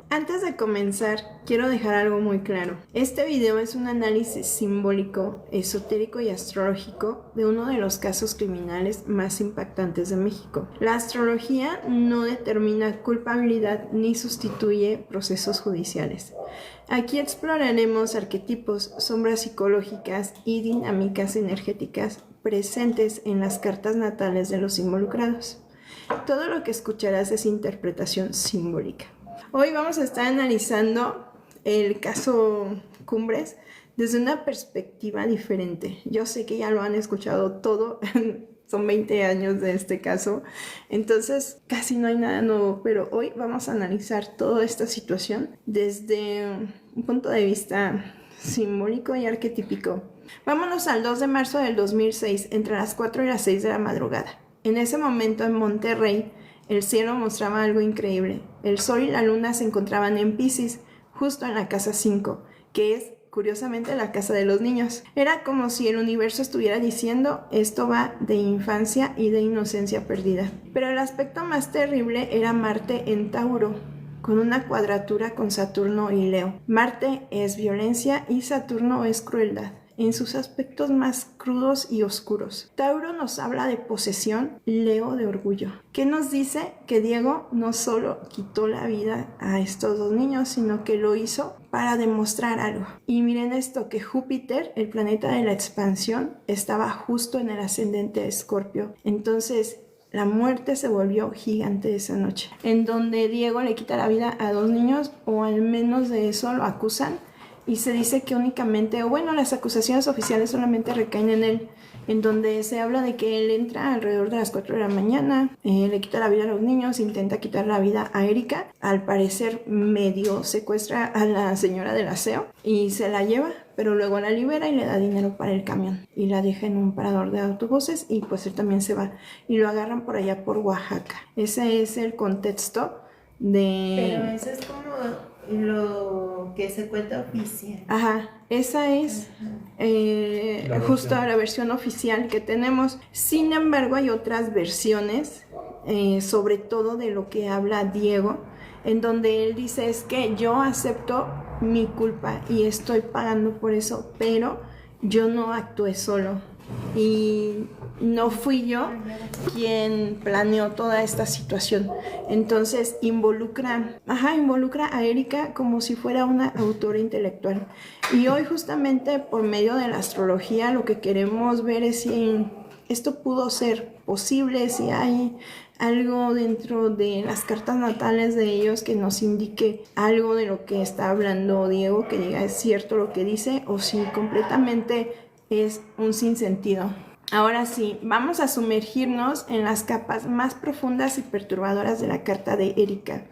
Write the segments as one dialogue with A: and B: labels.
A: Antes de comenzar, quiero dejar algo muy claro. Este video es un análisis simbólico, esotérico y astrológico de uno de los casos criminales más impactantes de México. La astrología no determina culpabilidad ni sustituye procesos judiciales. Aquí exploraremos arquetipos, sombras psicológicas y dinámicas energéticas presentes en las cartas natales de los involucrados. Todo lo que escucharás es interpretación simbólica. Hoy vamos a estar analizando el caso Cumbres desde una perspectiva diferente. Yo sé que ya lo han escuchado todo, son 20 años de este caso, entonces casi no hay nada nuevo, pero hoy vamos a analizar toda esta situación desde un punto de vista simbólico y arquetípico. Vámonos al 2 de marzo del 2006, entre las 4 y las 6 de la madrugada. En ese momento en Monterrey, el cielo mostraba algo increíble. El sol y la luna se encontraban en Piscis, justo en la casa 5, que es, curiosamente, la casa de los niños. Era como si el universo estuviera diciendo, esto va de infancia y de inocencia perdida. Pero el aspecto más terrible era Marte en Tauro, con una cuadratura con Saturno y Leo. Marte es violencia y Saturno es crueldad, en sus aspectos más crudos y oscuros. Tauro nos habla de posesión, Leo de orgullo. ¿Qué nos dice? Que Diego no solo quitó la vida a estos dos niños, sino que lo hizo para demostrar algo. Y miren esto, que Júpiter, el planeta de la expansión, estaba justo en el ascendente de Escorpio. Entonces, la muerte se volvió gigante esa noche, en donde Diego le quita la vida a dos niños, o al menos de eso lo acusan. Y se dice que únicamente, o bueno, las acusaciones oficiales solamente recaen en él, en donde se habla de que él entra alrededor de las 4 de la mañana, le quita la vida a los niños, intenta quitar la vida a Erika, al parecer medio secuestra a la señora del aseo y se la lleva, pero luego la libera y le da dinero para el camión y la deja en un parador de autobuses y pues él también se va y lo agarran por allá por Oaxaca. Ese es el contexto de...
B: Pero eso es como lo que se cuenta oficial.
A: Ajá, esa es justo la versión oficial que tenemos. Sin embargo, hay otras versiones, sobre todo de lo que habla Diego, en donde él dice es que yo acepto mi culpa y estoy pagando por eso, pero yo no actué solo. Y no fui yo quien planeó toda esta situación. Entonces involucra a Erika como si fuera una autora intelectual. Y hoy justamente por medio de la astrología lo que queremos ver es si esto pudo ser posible, si hay algo dentro de las cartas natales de ellos que nos indique algo de lo que está hablando Diego, que diga es cierto lo que dice, o si completamente es un sinsentido. Ahora sí, vamos a sumergirnos en las capas más profundas y perturbadoras de la carta de Erika,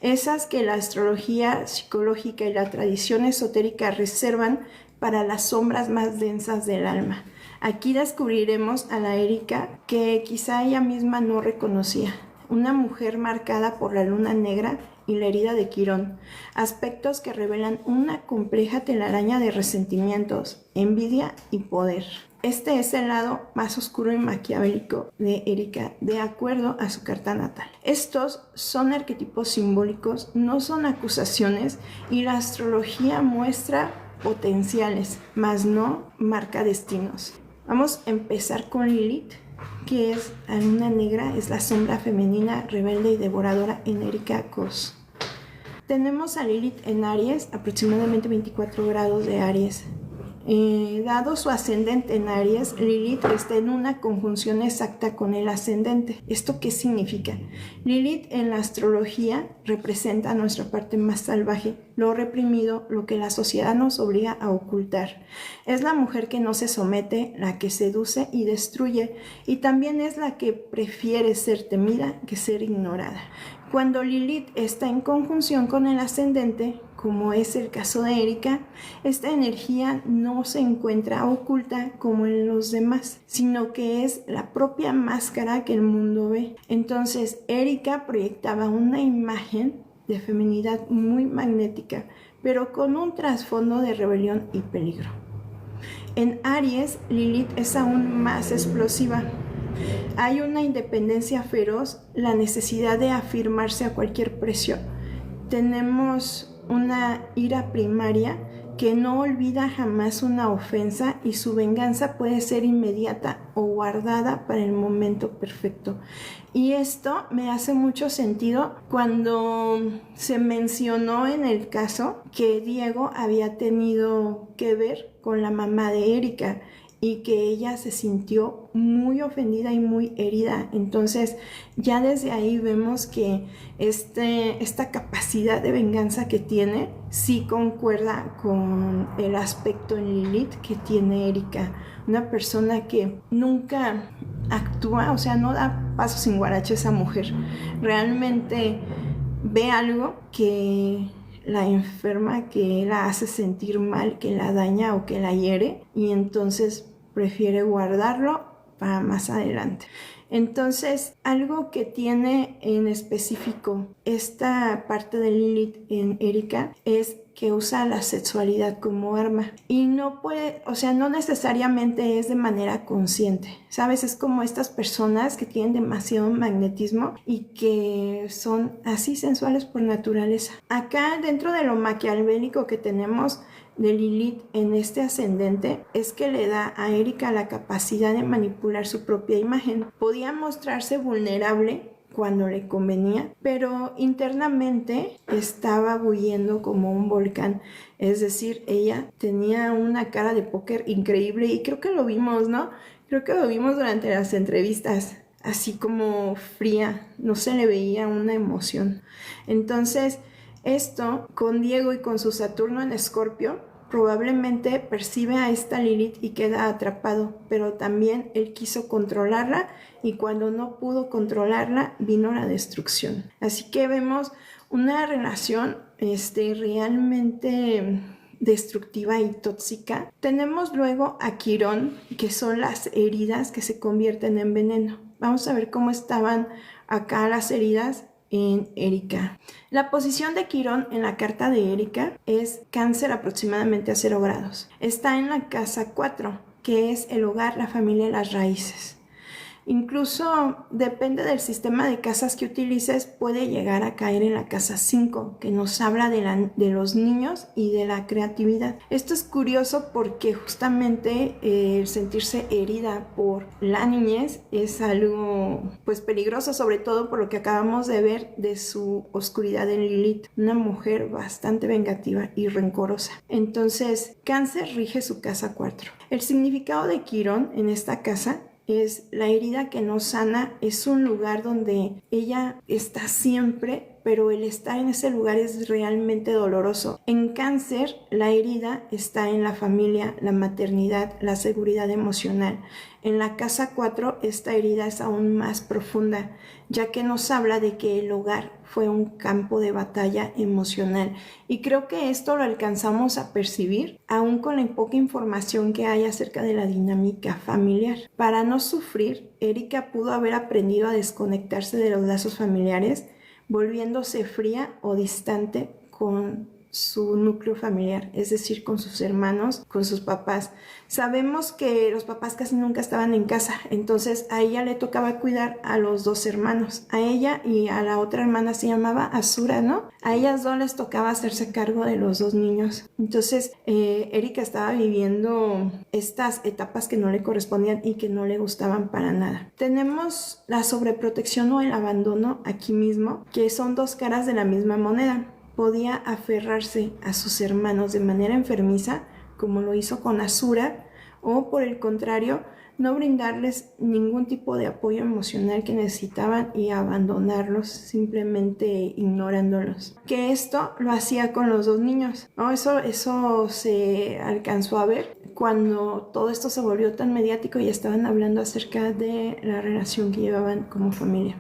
A: esas que la astrología psicológica y la tradición esotérica reservan para las sombras más densas del alma. Aquí descubriremos a la Erika que quizá ella misma no reconocía, una mujer marcada por la luna negra y la herida de Quirón, aspectos que revelan una compleja telaraña de resentimientos, envidia y poder. Este es el lado más oscuro y maquiavélico de Erika, de acuerdo a su carta natal. Estos son arquetipos simbólicos, no son acusaciones, y la astrología muestra potenciales, mas no marca destinos. Vamos a empezar con Lilith, que es la luna negra, es la sombra femenina, rebelde y devoradora en Erika Kos. Tenemos a Lilith en Aries, aproximadamente 24 grados de Aries. Dado su ascendente en Aries, Lilith está en una conjunción exacta con el ascendente. ¿Esto qué significa? Lilith en la astrología representa nuestra parte más salvaje, lo reprimido, lo que la sociedad nos obliga a ocultar. Es la mujer que no se somete, la que seduce y destruye, y también es la que prefiere ser temida que ser ignorada. Cuando Lilith está en conjunción con el ascendente, como es el caso de Erika, esta energía no se encuentra oculta como en los demás, sino que es la propia máscara que el mundo ve. Entonces, Erika proyectaba una imagen de feminidad muy magnética, pero con un trasfondo de rebelión y peligro. En Aries, Lilith es aún más explosiva. Hay una independencia feroz, la necesidad de afirmarse a cualquier precio. tenemos una ira primaria que no olvida jamás una ofensa y su venganza puede ser inmediata o guardada para el momento perfecto. Y esto me hace mucho sentido cuando se mencionó en el caso que Diego había tenido que ver con la mamá de Erika y que ella se sintió muy ofendida y muy herida. Entonces ya desde ahí vemos que esta capacidad de venganza que tiene sí concuerda con el aspecto en Lilith que tiene Erika, una persona que nunca actúa, o sea, no da paso sin guarache esa mujer, realmente ve algo que la enferma, que la hace sentir mal, que la daña o que la hiere, y entonces prefiere guardarlo para más adelante. Entonces, algo que tiene en específico esta parte de Lilith en Erika es que usa la sexualidad como arma y no puede, o sea, no necesariamente es de manera consciente, ¿sabes? Es como estas personas que tienen demasiado magnetismo y que son así sensuales por naturaleza. Acá, dentro de lo maquiavélico que tenemos de Lilith en este ascendente, es que le da a Erika la capacidad de manipular su propia imagen. Podía mostrarse vulnerable cuando le convenía, pero internamente estaba bulliendo como un volcán. Es decir, ella tenía una cara de póker increíble y creo que lo vimos, ¿no? Creo que lo vimos durante las entrevistas, así como fría, no se le veía una emoción. Entonces, esto con Diego y con su Saturno en Escorpio, probablemente percibe a esta Lilith y queda atrapado, pero también él quiso controlarla y cuando no pudo controlarla vino la destrucción. Así que vemos una relación realmente destructiva y tóxica. Tenemos luego a Quirón, que son las heridas que se convierten en veneno. Vamos a ver cómo estaban acá las heridas en Erika. La posición de Quirón en la carta de Erika es Cáncer aproximadamente a 0 grados. Está en la casa 4, que es el hogar, la familia y las raíces. Incluso depende del sistema de casas que utilices, puede llegar a caer en la casa 5, que nos habla de los niños y de la creatividad. Esto es curioso porque justamente el sentirse herida por la niñez es algo pues peligroso, sobre todo por lo que acabamos de ver de su oscuridad en Lilith, una mujer bastante vengativa y rencorosa. Entonces, Cáncer rige su casa 4. El significado de Quirón en esta casa es la herida que no sana, es un lugar donde ella está siempre, pero el estar en ese lugar es realmente doloroso. En Cáncer, la herida está en la familia, la maternidad, la seguridad emocional. En la casa 4, esta herida es aún más profunda, ya que nos habla de que el hogar fue un campo de batalla emocional. Y creo que esto lo alcanzamos a percibir, aún con la poca información que hay acerca de la dinámica familiar. Para no sufrir, Erika pudo haber aprendido a desconectarse de los lazos familiares, volviéndose fría o distante con su núcleo familiar, es decir, con sus hermanos, con sus papás. Sabemos que los papás casi nunca estaban en casa, entonces a ella le tocaba cuidar a los 2 hermanos, a ella y a la otra hermana se llamaba Asura, ¿no? A ellas 2 les tocaba hacerse cargo de los 2 niños. Entonces, Erika estaba viviendo estas etapas que no le correspondían y que no le gustaban para nada. Tenemos la sobreprotección o el abandono aquí mismo, que son 2 caras de la misma moneda. Podía aferrarse a sus hermanos de manera enfermiza, como lo hizo con Asura, o por el contrario, no brindarles ningún tipo de apoyo emocional que necesitaban y abandonarlos, simplemente ignorándolos. Que esto lo hacía con los 2 niños, ¿no? Eso se alcanzó a ver cuando todo esto se volvió tan mediático y estaban hablando acerca de la relación que llevaban como familia.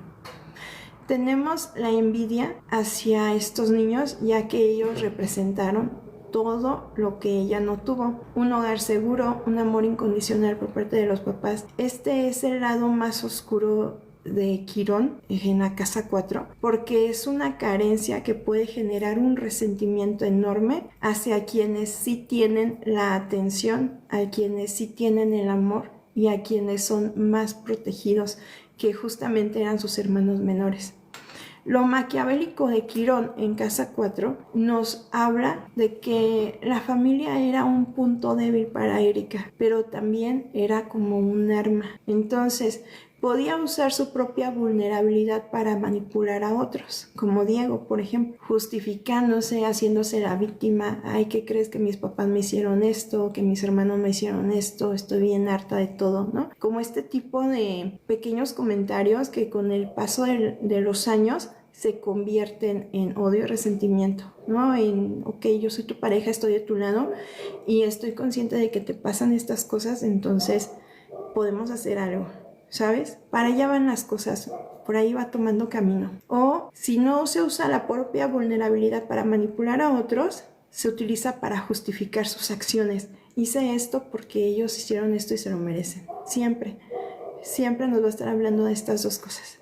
A: Tenemos la envidia hacia estos niños, ya que ellos representaron todo lo que ella no tuvo. Un hogar seguro, un amor incondicional por parte de los papás. Este es el lado más oscuro de Quirón en la casa 4, porque es una carencia que puede generar un resentimiento enorme hacia quienes sí tienen la atención, a quienes sí tienen el amor y a quienes son más protegidos, que justamente eran sus hermanos menores. Lo maquiavélico de Quirón en Casa 4 nos habla de que la familia era un punto débil para Erika, pero también era como un arma. Entonces, podía usar su propia vulnerabilidad para manipular a otros, como Diego, por ejemplo, justificándose, haciéndose la víctima. Ay, ¿qué crees? Que mis papás me hicieron esto, que mis hermanos me hicieron esto, estoy bien harta de todo, ¿no? Como este tipo de pequeños comentarios que con el paso de los años se convierten en odio y resentimiento, ¿no? En, ok, yo soy tu pareja, estoy de tu lado y estoy consciente de que te pasan estas cosas, entonces podemos hacer algo, ¿sabes? Para allá van las cosas, por ahí va tomando camino. O si no se usa la propia vulnerabilidad para manipular a otros, se utiliza para justificar sus acciones. Hice esto porque ellos hicieron esto y se lo merecen. Siempre, siempre nos va a estar hablando de estas dos cosas.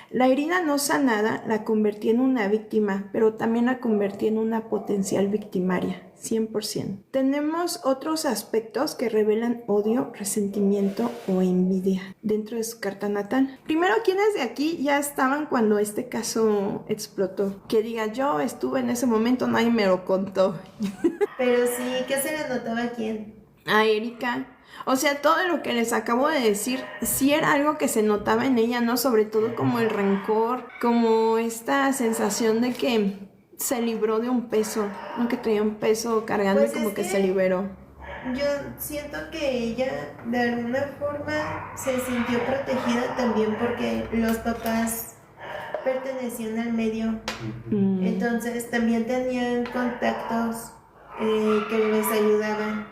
A: La herida no sanada la convertí en una víctima, pero también la convertí en una potencial victimaria, 100%. Tenemos otros aspectos que revelan odio, resentimiento o envidia dentro de su carta natal. Primero, ¿quiénes de aquí ya estaban cuando este caso explotó? Que diga, yo estuve en ese momento, nadie me lo contó.
B: Pero sí, ¿qué se le notaba a quién?
A: A Erika. O sea, todo lo que les acabo de decir, sí era algo que se notaba en ella, ¿no? Sobre todo como el rencor, como esta sensación de que se libró de un peso, ¿no? Que traía un peso cargando
B: Pues
A: y como
B: es
A: que
B: que
A: se liberó.
B: yo siento que ella de alguna forma se sintió protegida también porque los papás pertenecían al medio. Entonces también tenían contactos que les ayudaban,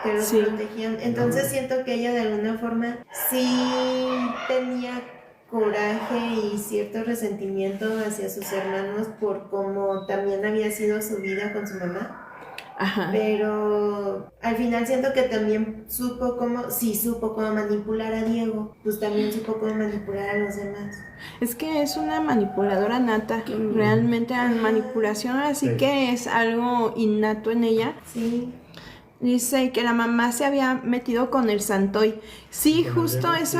B: que los
A: Sí.
B: protegían. Entonces siento que ella de alguna forma sí tenía coraje y cierto resentimiento hacia sus hermanos por cómo también había sido su vida con su mamá.
A: Ajá.
B: Pero al final siento que también supo cómo manipular a Diego, pues también supo cómo manipular a los demás.
A: Es que es una manipuladora nata, realmente la manipulación, así que es algo innato en ella.
B: Sí.
A: Dice que la mamá se había metido con el Santoy. Sí, justo eso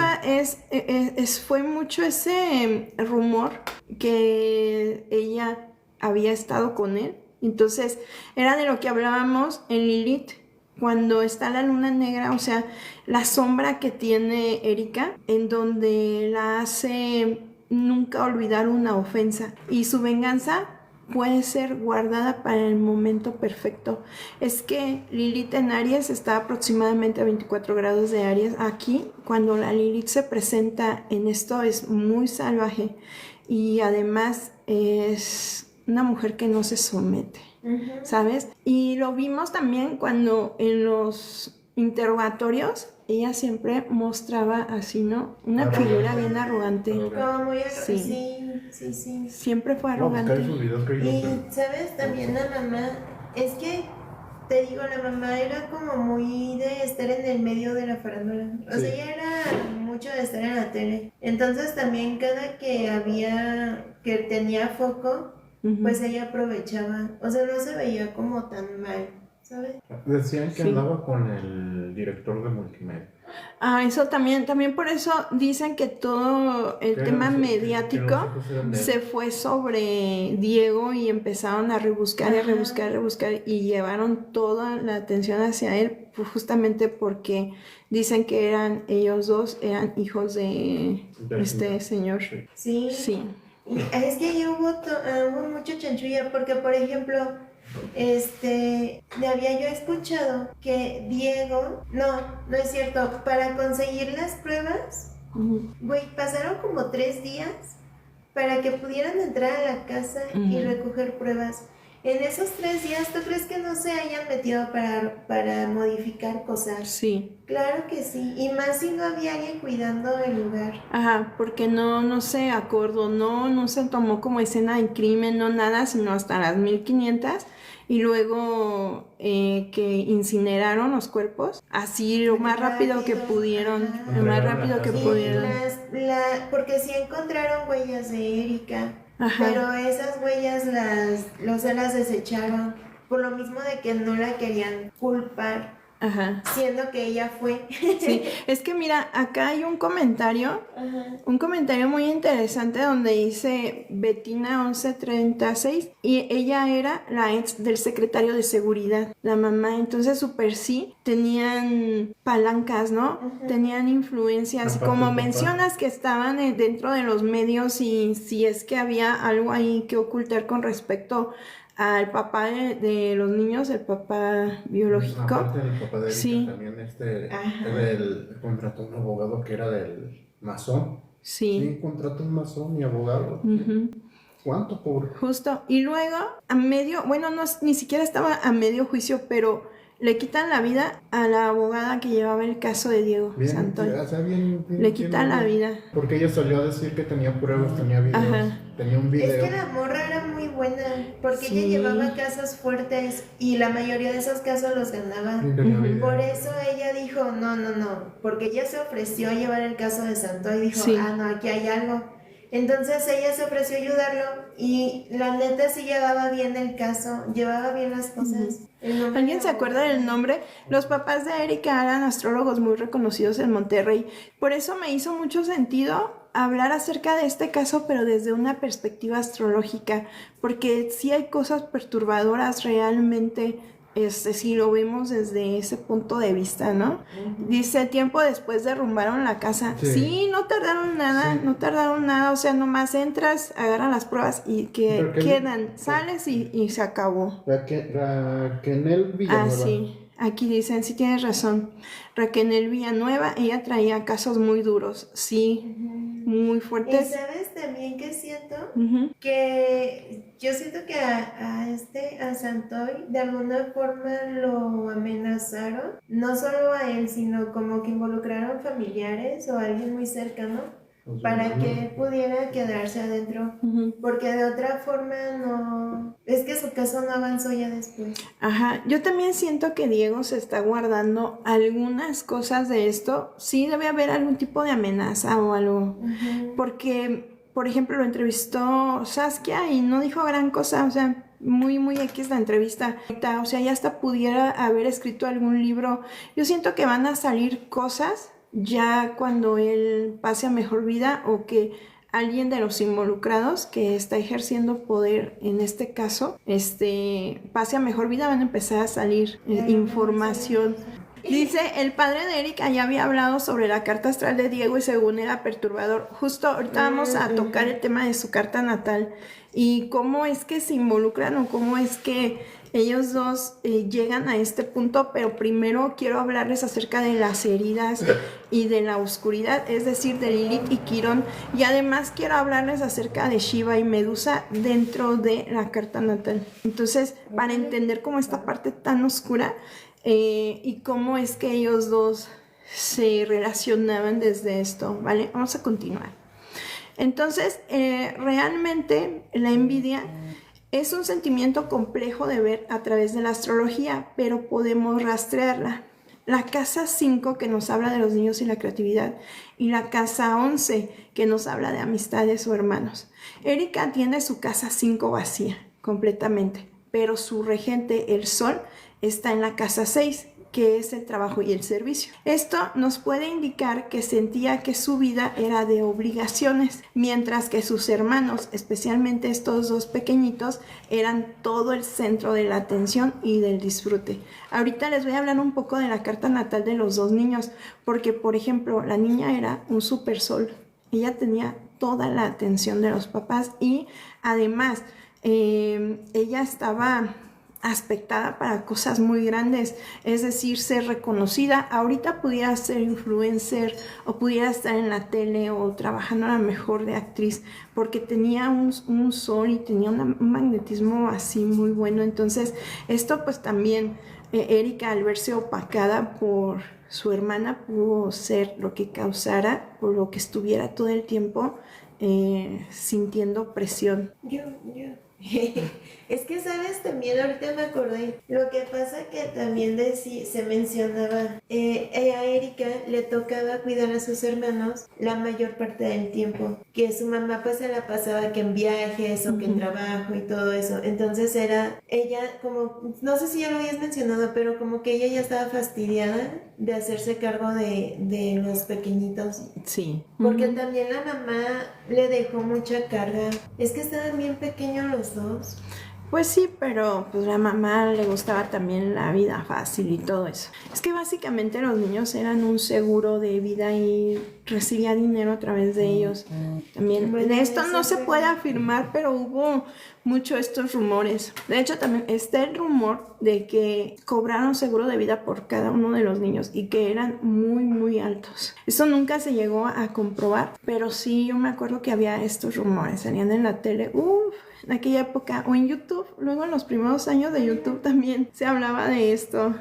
A: fue mucho ese rumor que ella había estado con él. Entonces, era de lo que hablábamos en Lilith, cuando está la luna negra, o sea, la sombra que tiene Erika, en donde la hace nunca olvidar una ofensa. Y su venganza puede ser guardada para el momento perfecto. Es que Lilith en Aries está aproximadamente a 24 grados de Aries. Aquí, cuando la Lilith se presenta en esto, es muy salvaje y además es una mujer que no se somete, ¿sabes? Y lo vimos también cuando en los interrogatorios ella siempre mostraba así, ¿no? Una figura bien arrogante.
B: Como muy
A: Sí.
B: sí.
A: Siempre fue
C: No, pues
A: arrogante.
C: cae sus videos, cae
B: Y
C: los-
B: sabes, también la mamá, es que te digo, la mamá era como muy de estar en el medio de la farándula. O
C: Sí.
B: sea, ella era mucho de estar en la tele. Entonces también cada que tenía foco, pues ella aprovechaba. O sea, no se veía como tan mal, ¿sabes?
C: Decían que
A: Sí.
C: andaba con el director de multimedia.
A: Eso también por eso dicen que todo el
C: Que
A: tema
C: los- que
A: mediático
C: los hijos eran de él.
A: se fue sobre Diego y empezaron a rebuscar y llevaron toda la atención hacia él, pues justamente porque dicen que eran hijos de este señor.
B: Sí.
A: Sí.
B: Y es que ahí hubo mucho chanchulla, porque por ejemplo, había yo escuchado que Diego, no es cierto, para conseguir las pruebas, güey, pasaron como 3 días para que pudieran entrar a la casa y recoger pruebas. En esos 3 días, ¿tú crees que no se hayan metido para modificar cosas?
A: Sí.
B: Claro que sí, y más si no había alguien cuidando el lugar.
A: Ajá, porque no se acordó, no se tomó como escena de crimen, no nada, sino hasta las 1500 y luego que incineraron los cuerpos, así lo más rápido que pudieron,
B: Ajá.
A: lo más rápido que
B: Y
A: pudieron.
B: porque sí encontraron huellas de Erika,
A: Ajá.
B: pero esas huellas las desecharon por lo mismo de que no la querían culpar
A: Ajá.
B: siendo que ella fue.
A: Sí, es que mira, acá hay un comentario
B: Ajá.
A: muy interesante donde dice Betina 1136 y ella era la ex del secretario de seguridad, la mamá. Entonces super sí tenían palancas, ¿no?
B: Ajá.
A: Tenían influencias y
C: Aparte
A: como
C: el papá.
A: mencionas que estaban dentro de los medios y si es que había algo ahí que ocultar con respecto al papá de los niños, el papá biológico.
C: Aparte del papá de Erika,
A: Sí.
C: también
B: Ajá.
C: él contrató un abogado que era del masón.
A: Sí.
C: Contrató un masón y abogado.
A: Ujú.
C: ¿Cuánto, pobre?
A: Justo. Y luego, a medio, bueno, no, ni siquiera estaba a medio juicio, pero le quitan la vida a la abogada que llevaba el caso de Diego
C: Bien,
A: Santoy.
C: o sea, bien,
A: Le quitan la vida.
C: Porque ella salió a decir que tenía pruebas, tenía videos,
A: Ajá.
C: tenía un video.
B: Es que la morra era muy buena, porque
A: Sí.
B: ella llevaba casos fuertes y la mayoría de esos casos los ganaba.
C: Y tenía
A: Ujú.
C: video.
B: Por eso ella dijo, no, porque ella se ofreció a llevar el caso de Santoy y dijo,
A: Sí.
B: no, aquí hay algo. Entonces ella se ofreció a ayudarlo y la neta sí llevaba bien el caso, llevaba bien las cosas. El nombre
A: ¿Alguien
B: de
A: se acuerda del nombre? Los papás de Erika eran astrólogos muy reconocidos en Monterrey. Por eso me hizo mucho sentido hablar acerca de este caso, pero desde una perspectiva astrológica, porque sí hay cosas perturbadoras realmente, si lo vemos desde ese punto de vista, ¿no? Dice, tiempo después derrumbaron la casa.
C: Sí.
A: Sí, no tardaron nada, o sea, nomás entras, agarran las pruebas y que
C: Pero que-
A: quedan, sales y se acabó.
C: Raquel Villanueva.
A: Ah, sí. Aquí dicen, sí tienes razón. Raquel Villanueva, ella traía casos muy duros, sí, muy
B: Y
A: fuertes.
B: sabes también que siento
A: Ujú.
B: que yo siento que a Santoy de alguna forma lo amenazaron, no solo a él, sino como que involucraron familiares o alguien muy cercano
C: Los
B: para
C: hermanos.
B: que pudiera quedarse adentro,
A: Ujú.
B: porque de otra forma no, es que su caso no avanzó ya después.
A: Ajá, yo también siento que Diego se está guardando algunas cosas de esto. Sí debe haber algún tipo de amenaza o algo. Porque, por ejemplo, lo entrevistó Saskia y no dijo gran cosa, o sea, muy X la entrevista. O sea, ya hasta pudiera haber escrito algún libro. Yo siento que van a salir cosas ya cuando él pase a mejor vida o que alguien de los involucrados que está ejerciendo poder en este caso, pase a mejor vida, van a empezar a salir información. Dice, el padre de Erika ya había hablado sobre la carta astral de Diego y según era perturbador. Justo ahorita vamos a tocar el tema de su carta natal y cómo es que se involucran o cómo es que ellos dos llegan a este punto, pero primero quiero hablarles acerca de las heridas y de la oscuridad, es decir, de Lilith y Quirón, y además quiero hablarles acerca de Shiva y Medusa dentro de la carta natal. Entonces, para entender cómo esta parte tan oscura y cómo es que ellos dos se relacionaban desde esto, ¿vale? Vamos a continuar. Entonces, realmente la envidia es un sentimiento complejo de ver a través de la astrología, pero podemos rastrearla. La casa 5 que nos habla de los niños y la creatividad y la casa 11 que nos habla de amistades o hermanos. Erika tiene su casa 5 vacía completamente, pero su regente, el sol, está en la casa 6, que es el trabajo y el servicio. Esto nos puede indicar que sentía que su vida era de obligaciones, mientras que sus hermanos, especialmente estos dos pequeñitos, eran todo el centro de la atención y del disfrute. Ahorita les voy a hablar un poco de la carta natal de los dos niños, porque por ejemplo, la niña era un super sol. Ella tenía toda la atención de los papás y además ella estaba aspectada para cosas muy grandes, es decir, ser reconocida. Ahorita pudiera ser influencer o pudiera estar en la tele o trabajando a lo mejor de actriz porque tenía un sol y tenía un magnetismo así muy bueno. Entonces esto pues también Erika, al verse opacada por su hermana, pudo ser lo que causara por lo que estuviera todo el tiempo sintiendo presión.
B: Yo Es que, ¿sabes? También ahorita me acordé. Lo que pasa que también se mencionaba, a Erika le tocaba cuidar a sus hermanos la mayor parte del tiempo. Que su mamá pues se la pasaba que en viajes o que en trabajo y todo eso. Entonces era ella como, no sé si ya lo habías mencionado, pero como que ella ya estaba fastidiada de hacerse cargo de los pequeñitos.
A: Sí.
B: Porque también la mamá le dejó mucha carga. Es que estaban bien pequeños los dos.
A: Pues sí, pero pues la mamá le gustaba también la vida fácil y todo eso. Es que básicamente los niños eran un seguro de vida y recibía dinero a través de ellos. También de esto no se puede afirmar, pero hubo mucho estos rumores. De hecho, también está el rumor de que cobraron seguro de vida por cada uno de los niños y que eran muy, muy altos. Eso nunca se llegó a comprobar, pero sí yo me acuerdo que había estos rumores, salían en la tele, en aquella época, o en YouTube, luego en los primeros años de YouTube también se hablaba de esto.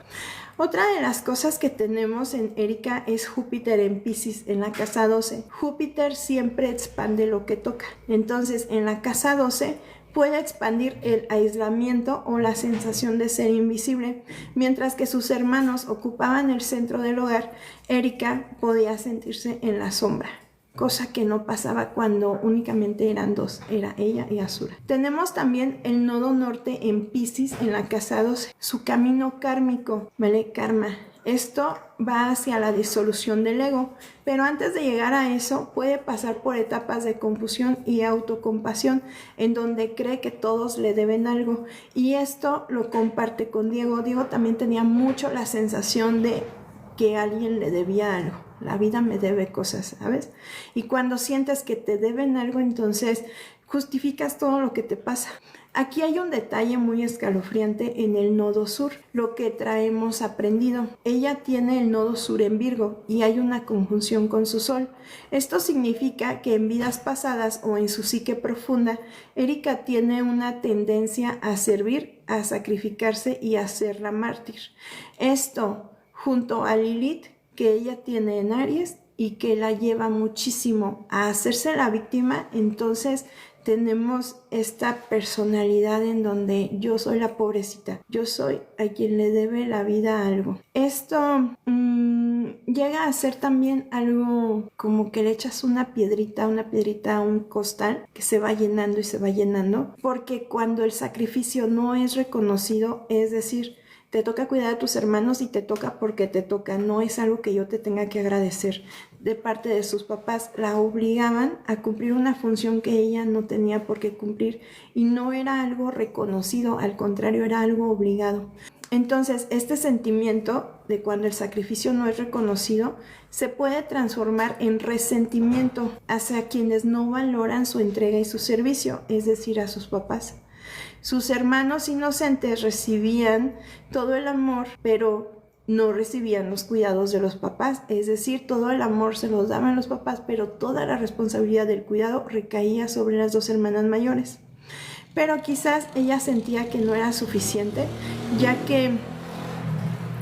A: Otra de las cosas que tenemos en Erika es Júpiter en Piscis, en la casa 12. Júpiter siempre expande lo que toca. Entonces, en la casa 12 puede expandir el aislamiento o la sensación de ser invisible. Mientras que sus hermanos ocupaban el centro del hogar, Erika podía sentirse en la sombra. Cosa que no pasaba cuando únicamente eran dos, era ella y Asura. Tenemos también el nodo norte en Piscis en la casa 12, su camino kármico, ¿vale? Karma. Esto va hacia la disolución del ego, pero antes de llegar a eso puede pasar por etapas de confusión y autocompasión, en donde cree que todos le deben algo, y esto lo comparte con Diego. Diego también tenía mucho la sensación de que alguien le debía algo. La vida me debe cosas, ¿sabes? Y cuando sientes que te deben algo, entonces justificas todo lo que te pasa. Aquí hay un detalle muy escalofriante en el nodo sur, lo que traemos aprendido. Ella tiene el nodo sur en Virgo y hay una conjunción con su sol. Esto significa que en vidas pasadas o en su psique profunda, Erika tiene una tendencia a servir, a sacrificarse y a ser la mártir. Esto, junto a Lilith, que ella tiene en Aries y que la lleva muchísimo a hacerse la víctima, entonces tenemos esta personalidad en donde yo soy la pobrecita, yo soy a quien le debe la vida a algo. Esto llega a ser también algo como que le echas una piedrita a un costal que se va llenando y se va llenando, porque cuando el sacrificio no es reconocido, es decir, te toca cuidar a tus hermanos y te toca porque te toca, no es algo que yo te tenga que agradecer. De parte de sus papás la obligaban a cumplir una función que ella no tenía por qué cumplir y no era algo reconocido, al contrario era algo obligado. Entonces este sentimiento de cuando el sacrificio no es reconocido se puede transformar en resentimiento hacia quienes no valoran su entrega y su servicio, es decir, a sus papás. Sus hermanos inocentes recibían todo el amor, pero no recibían los cuidados de los papás, es decir, todo el amor se los daban los papás, pero toda la responsabilidad del cuidado recaía sobre las dos hermanas mayores. Pero quizás ella sentía que no era suficiente, ya que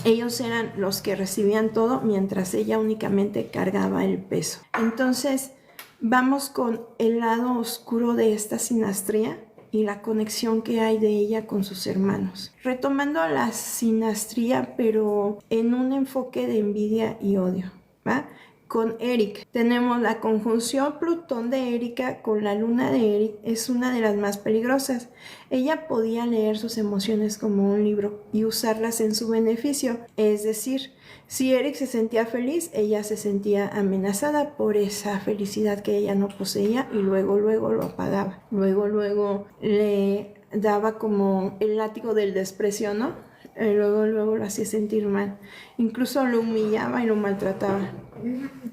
A: ellos eran los que recibían todo, mientras ella únicamente cargaba el peso. Entonces, vamos con el lado oscuro de esta sinastría y la conexión que hay de ella con sus hermanos. Retomando la sinastría, pero en un enfoque de envidia y odio, ¿va? Con Eric tenemos la conjunción Plutón de Erika con la luna de Eric, es una de las más peligrosas. Ella podía leer sus emociones como un libro y usarlas en su beneficio, es decir, si Eric se sentía feliz, ella se sentía amenazada por esa felicidad que ella no poseía y luego lo apagaba. Luego le daba como el látigo del desprecio, ¿no? Luego lo hacía sentir mal. Incluso lo humillaba y lo maltrataba.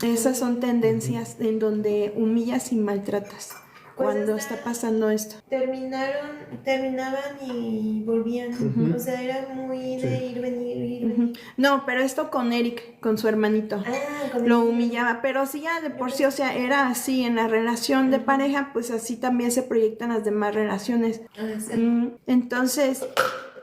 A: Esas son tendencias en donde humillas y maltratas.
B: Pues
A: cuando está pasando esto.
B: Terminaban y volvían. O sea, era muy de ir, venir.
A: No, pero esto con Eric, con su hermanito. Lo humillaba, pero sí ya de por sí, o sea, era así en la relación de pareja, pues así también se proyectan las demás relaciones. Entonces,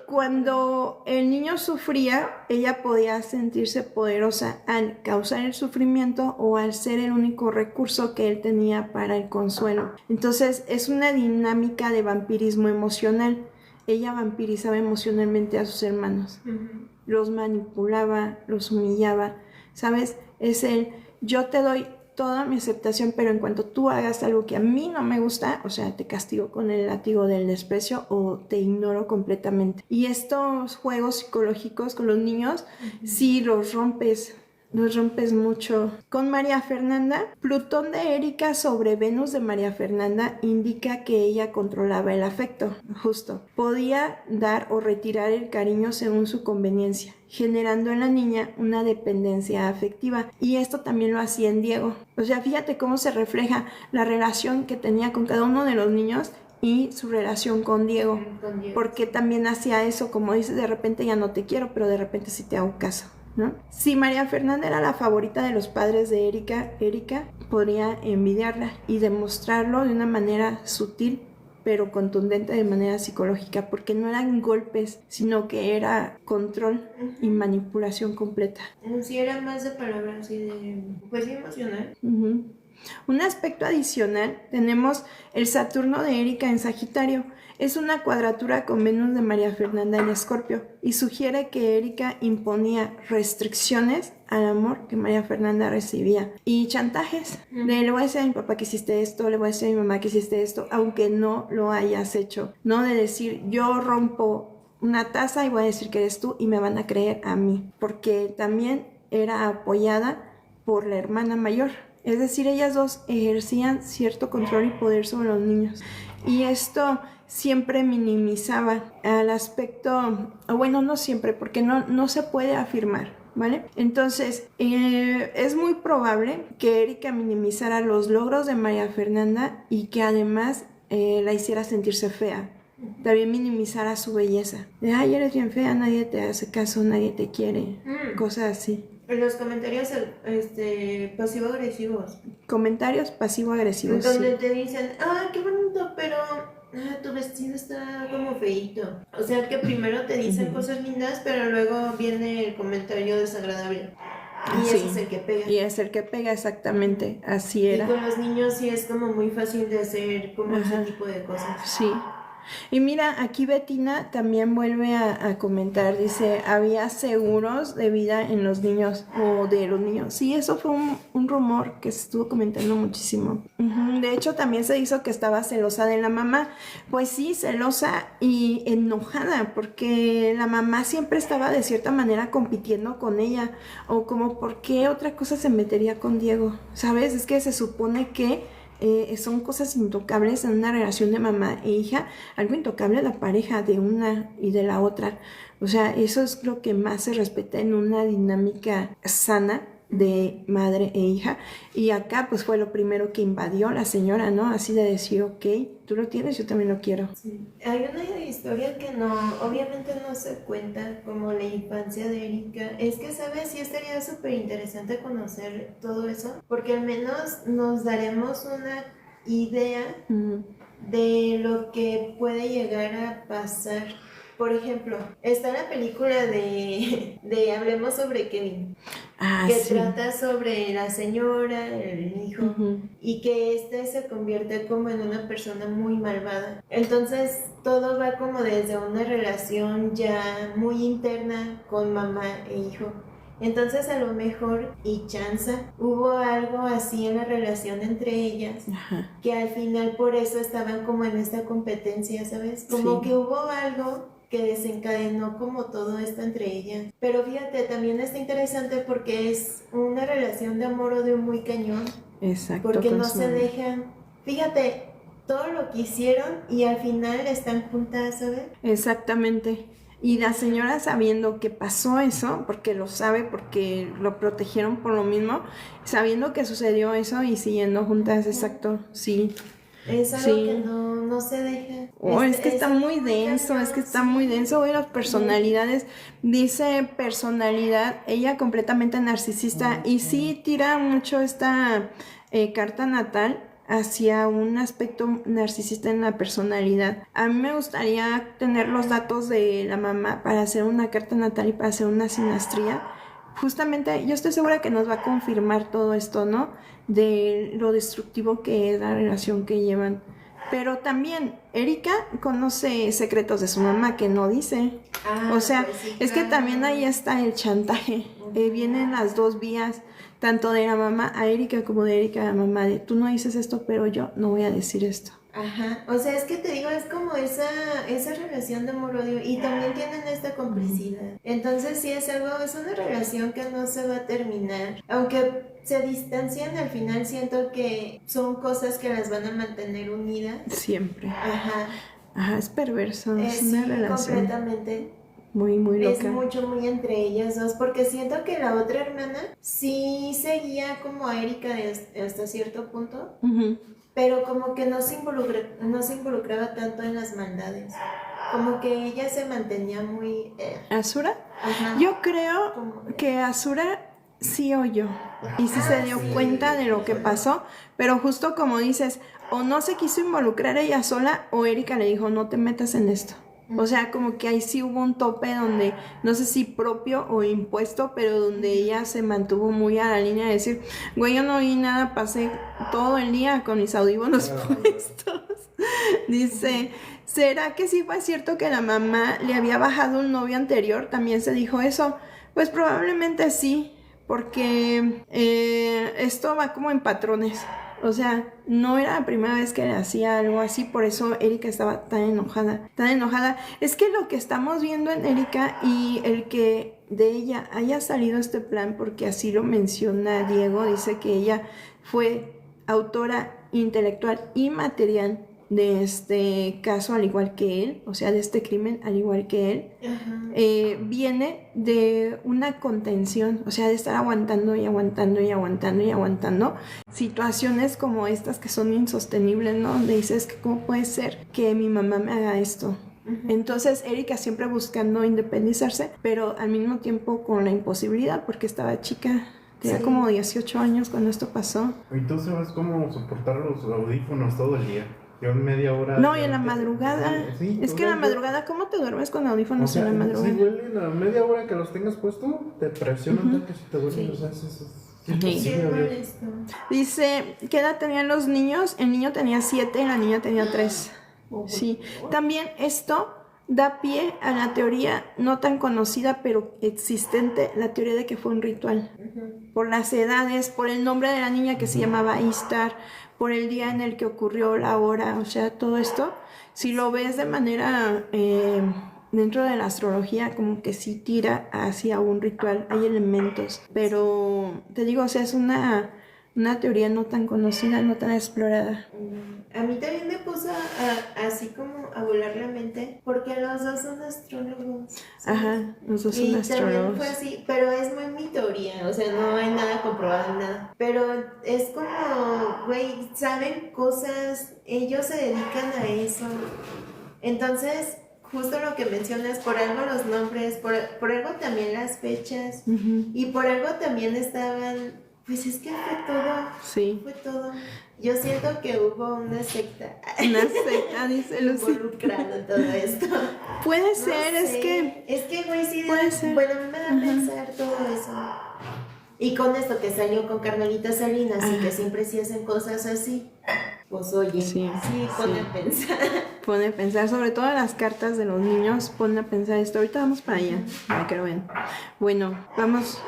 A: Cuando el niño sufría, ella podía sentirse poderosa al causar el sufrimiento o al ser el único recurso que él tenía para el consuelo. Entonces es una dinámica de vampirismo emocional. Ella vampirizaba emocionalmente a sus hermanos. Los manipulaba, los humillaba. ¿Sabes? Es el yo te doy toda mi aceptación, pero en cuanto tú hagas algo que a mí no me gusta, o sea, te castigo con el látigo del desprecio o te ignoro completamente. Y estos juegos psicológicos con los niños, sí los rompes mucho. Con María Fernanda, Plutón de Erika sobre Venus de María Fernanda indica que ella controlaba el afecto, justo. Podía dar o retirar el cariño según su conveniencia, generando en la niña una dependencia afectiva. Y esto también lo hacía en Diego. O sea, fíjate cómo se refleja la relación que tenía con cada uno de los niños y su relación con Diego. Porque también hacía eso, como dices, de repente ya no te quiero, pero de repente sí te hago caso, ¿no? Si María Fernanda era la favorita de los padres de Erika podría envidiarla y demostrarlo de una manera sutil pero contundente, de manera psicológica, porque no eran golpes, sino que era control y manipulación completa.
B: Sí, era más de palabras, así de, pues emocional.
A: Un aspecto adicional, tenemos el Saturno de Erika en Sagitario. Es una cuadratura con Venus de María Fernanda en Escorpio y sugiere que Erika imponía restricciones al amor que María Fernanda recibía y chantajes. Le voy a decir a mi papá que hiciste esto, le voy a decir a mi mamá que hiciste esto, aunque no lo hayas hecho. No de decir, yo rompo una taza y voy a decir que eres tú y me van a creer a mí, porque también era apoyada por la hermana mayor. Es decir, ellas dos ejercían cierto control y poder sobre los niños. Y esto siempre minimizaba al aspecto, bueno, no siempre, porque no se puede afirmar, ¿vale? Entonces, es muy probable que Erika minimizara los logros de María Fernanda y que además la hiciera sentirse fea. También minimizara su belleza. De, ay, eres bien fea, nadie te hace caso, nadie te quiere, cosas así.
B: Los comentarios pasivo-agresivos.
A: Comentarios pasivo-agresivos,
B: donde
A: sí.
B: te dicen, ah, qué bonito, pero tu vestido está como feíto. O sea, que primero te dicen cosas lindas, pero luego viene el comentario desagradable. Y ese es el que pega.
A: Y es el que pega, exactamente. Así era.
B: Y con los niños sí es como muy fácil de hacer como ese tipo de cosas.
A: Sí. Y mira, aquí Betina también vuelve a comentar, dice, había seguros de vida en los niños o de los niños. Sí, eso fue un rumor que se estuvo comentando muchísimo. De hecho, también se hizo que estaba celosa de la mamá. Pues sí, celosa y enojada, porque la mamá siempre estaba de cierta manera compitiendo con ella, o como, ¿por qué otra cosa se metería con Diego? ¿Sabes? Es que se supone que son cosas intocables en una relación de mamá e hija, algo intocable la pareja de una y de la otra. O sea, eso es lo que más se respeta en una dinámica sana de madre e hija. Y acá pues fue lo primero que invadió la señora, ¿no? Así de decir, ok, tú lo tienes, yo también lo quiero.
B: Sí. Hay una historia que obviamente no se cuenta como la infancia de Erika. Es que, ¿sabes? Sí estaría súper interesante conocer todo eso, porque al menos nos daremos una idea de lo que puede llegar a pasar. Por ejemplo, está la película de Hablemos sobre Kevin, que
A: sí.
B: trata sobre la señora, el hijo, y que se convierte como en una persona muy malvada. Entonces todo va como desde una relación ya muy interna con mamá e hijo. Entonces a lo mejor, y chanza, hubo algo así en la relación entre ellas, que al final por eso estaban como en esta competencia, ¿sabes? Como que hubo algo que desencadenó como todo esto entre ellas. Pero fíjate, también está interesante porque es una relación de amor-odio muy cañón.
A: Exacto.
B: Porque no se dejan. Fíjate, todo lo que hicieron y al final están juntas, ¿sabes?
A: Exactamente. Y la señora, sabiendo que pasó eso, porque lo sabe, porque lo protegieron por lo mismo, sabiendo que sucedió eso y siguiendo juntas, exacto, sí.
B: Es algo que no se deja.
A: Es que está muy denso, es que está muy denso. Hoy las personalidades, dice personalidad, ella completamente narcisista, y sí tira mucho esta carta natal hacia un aspecto narcisista en la personalidad. A mí me gustaría tener los datos de la mamá para hacer una carta natal y para hacer una sinastría. Justamente yo estoy segura que nos va a confirmar todo esto, ¿no? De lo destructivo que es la relación que llevan. Pero también Erika conoce secretos de su mamá que no dice. O sea,
B: pues sí,
A: es que
B: claro.
A: también ahí está el chantaje. Vienen las dos vías, tanto de la mamá a Erika como de Erika a la mamá, de tú no dices esto, pero yo no voy a decir esto.
B: Ajá, o sea, es que te digo, es como esa relación de amor-odio y también tienen esta complicidad. Entonces sí es una relación que no se va a terminar. Aunque se distancian, al final siento que son cosas que las van a mantener unidas.
A: Siempre.
B: Ajá.
A: Ajá, es perverso, es una
B: Sí,
A: relación
B: completamente.
A: muy, muy loca.
B: Es mucho, muy entre ellas dos, porque siento que la otra hermana sí seguía como a Erika hasta cierto punto.
A: Ujú.
B: Pero como que no se involucraba tanto en las maldades. Como que ella se mantenía muy...
A: ¿Asura?
B: Ajá.
A: Yo creo
B: Como-
A: que Asura sí oyó y sí se dio
B: sí.
A: cuenta de lo que pasó, pero justo como dices, o no se quiso involucrar ella sola o Erika le dijo no te metas en esto. O sea, como que ahí sí hubo un tope donde, no sé si propio o impuesto, pero donde ella se mantuvo muy a la línea de decir, güey, yo no oí nada, pasé todo el día con mis audífonos puestos. Dice, ¿será que sí fue cierto que la mamá le había bajado un novio anterior? También se dijo eso. Pues probablemente sí, porque esto va como en patrones. O sea, no era la primera vez que le hacía algo así, por eso Erika estaba tan enojada, tan enojada. Es que lo que estamos viendo en Erika y el que de ella haya salido este plan, porque así lo menciona Diego, dice que ella fue autora intelectual y material de este caso, al igual que él, o sea, de este crimen, al igual que él, viene de una contención, o sea, de estar aguantando y aguantando y aguantando y aguantando situaciones como estas que son insostenibles, ¿no? Donde dices que cómo puede ser que mi mamá me haga esto. Entonces Erika siempre buscando independizarse, pero al mismo tiempo con la imposibilidad porque estaba chica. Tenía como 18 años cuando esto pasó.
C: ¿Y tú sabes cómo soportar los audífonos todo el día? Yo en media hora...
A: No, y en la madrugada.
C: Sí,
A: Es que en la madrugada, ¿cómo te duermes con audífonos
C: o sea,
A: en la madrugada?
C: sí duelen, a media hora que los tengas puesto, te presionan tanto que si te duelen,
B: Sí.
C: o sea, es
B: Sí,
C: imposible.
B: es molesto.
A: Dice, ¿qué edad tenían los niños? El niño tenía 7 y la niña tenía 3. Sí. También esto da pie a la teoría no tan conocida pero existente, la teoría de que fue un ritual. Por las edades, por el nombre de la niña que se llamaba Ishtar, por el día en el que ocurrió, la hora, o sea, todo esto, si lo ves de manera dentro de la astrología, como que sí tira hacia un ritual, hay elementos, pero te digo, o sea, es una teoría no tan conocida, no tan explorada.
B: A mí también me puso así como a volar la mente, porque los dos son astrólogos. ¿sabes?
A: Ajá, los dos
B: Y
A: son
B: también
A: astrólogos.
B: fue así, pero es muy mi teoría, o sea, no hay nada comprobado en nada. Pero es como, güey, saben cosas, ellos se dedican a eso. Entonces, justo lo que mencionas, por algo los nombres, por algo también las fechas, y por algo también estaban, pues es que fue todo.
A: Sí.
B: Fue todo. Yo siento que hubo una secta
A: Una secta, dice Lucy.
B: involucrada en todo esto.
A: Puede
B: No
A: ser,
B: sé. Es que, güey, sí.
A: Puede ser.
B: Bueno, a mí me da a pensar todo eso. Y con esto que salió con Carmelita Salinas y que siempre sí hacen cosas así, pues oye,
A: Sí,
B: pone
A: sí.
B: a pensar.
A: Pone a pensar, sobre todo las cartas de los niños, pone a pensar esto. Ahorita vamos para allá, para que lo vean. Bueno, vamos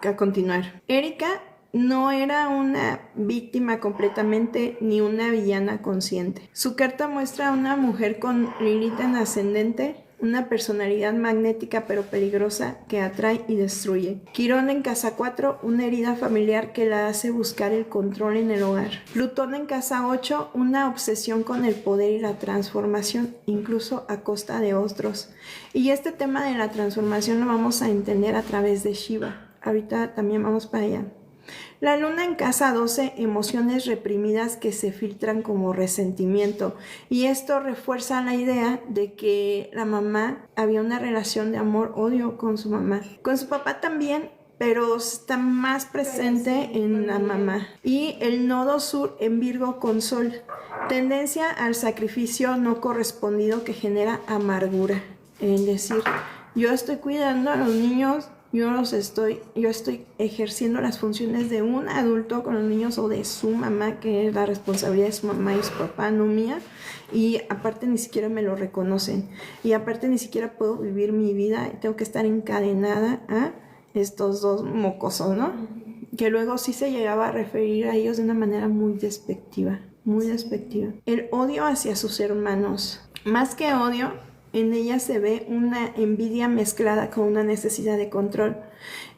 A: a continuar. Erika no era una víctima completamente ni una villana consciente. Su carta muestra a una mujer con Lilith en ascendente, una personalidad magnética pero peligrosa que atrae y destruye. Quirón en casa 4, una herida familiar que la hace buscar el control en el hogar. Plutón en casa 8, una obsesión con el poder y la transformación, incluso a costa de otros. Y este tema de la transformación lo vamos a entender a través de Shiva. Ahorita también vamos para allá. La luna en casa 12, emociones reprimidas que se filtran como resentimiento. Y esto refuerza la idea de que la mamá había una relación de amor-odio con su mamá. Con su papá también, pero está más presente en la mamá. Y el nodo sur en Virgo con Sol, tendencia al sacrificio no correspondido que genera amargura. Es decir, yo estoy cuidando a los niños, yo estoy ejerciendo las funciones de un adulto con los niños o de su mamá, que es la responsabilidad de su mamá y su papá, no mía, y aparte ni siquiera me lo reconocen, y aparte ni siquiera puedo vivir mi vida, tengo que estar encadenada a estos dos mocosos, ¿no? Que luego sí se llegaba a referir a ellos de una manera muy despectiva, muy despectiva. El odio hacia sus hermanos, más que odio, en ella se ve una envidia mezclada con una necesidad de control.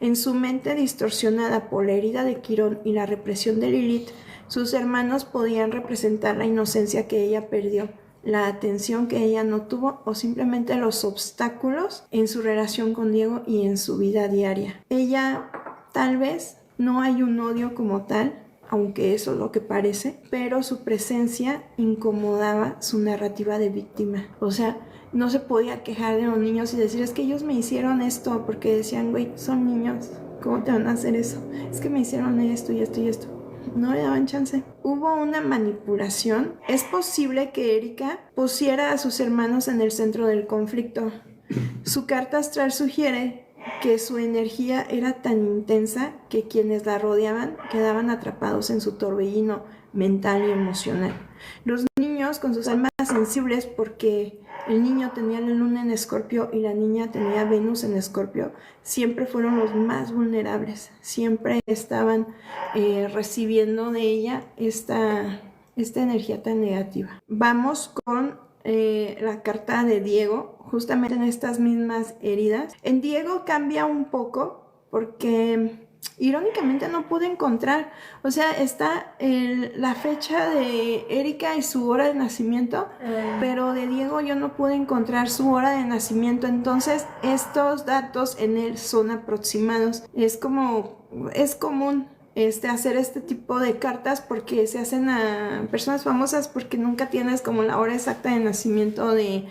A: En su mente distorsionada por la herida de Quirón y la represión de Lilith, sus hermanos podían representar la inocencia que ella perdió, la atención que ella no tuvo o simplemente los obstáculos en su relación con Diego y en su vida diaria. Ella, tal vez, no hay un odio como tal, aunque eso es lo que parece, pero su presencia incomodaba su narrativa de víctima. O sea, no se podía quejar de los niños y decir, es que ellos me hicieron esto, porque decían, güey, son niños, ¿cómo te van a hacer eso? Es que me hicieron esto y esto y esto. No le daban chance. Hubo una manipulación. Es posible que Erika pusiera a sus hermanos en el centro del conflicto. Su carta astral sugiere que su energía era tan intensa que quienes la rodeaban quedaban atrapados en su torbellino mental y emocional. Los niños con sus almas sensibles, porque el niño tenía la luna en Escorpio y la niña tenía Venus en Escorpio, siempre fueron los más vulnerables, siempre estaban recibiendo de ella esta energía tan negativa. Vamos con la carta de Diego, justamente en estas mismas heridas. En Diego cambia un poco porque irónicamente no pude encontrar, o sea, está la fecha de Erika y su hora de nacimiento, pero de Diego yo no pude encontrar su hora de nacimiento, entonces estos datos en él son aproximados. Es común hacer este tipo de cartas porque se hacen a personas famosas, porque nunca tienes como la hora exacta de nacimiento de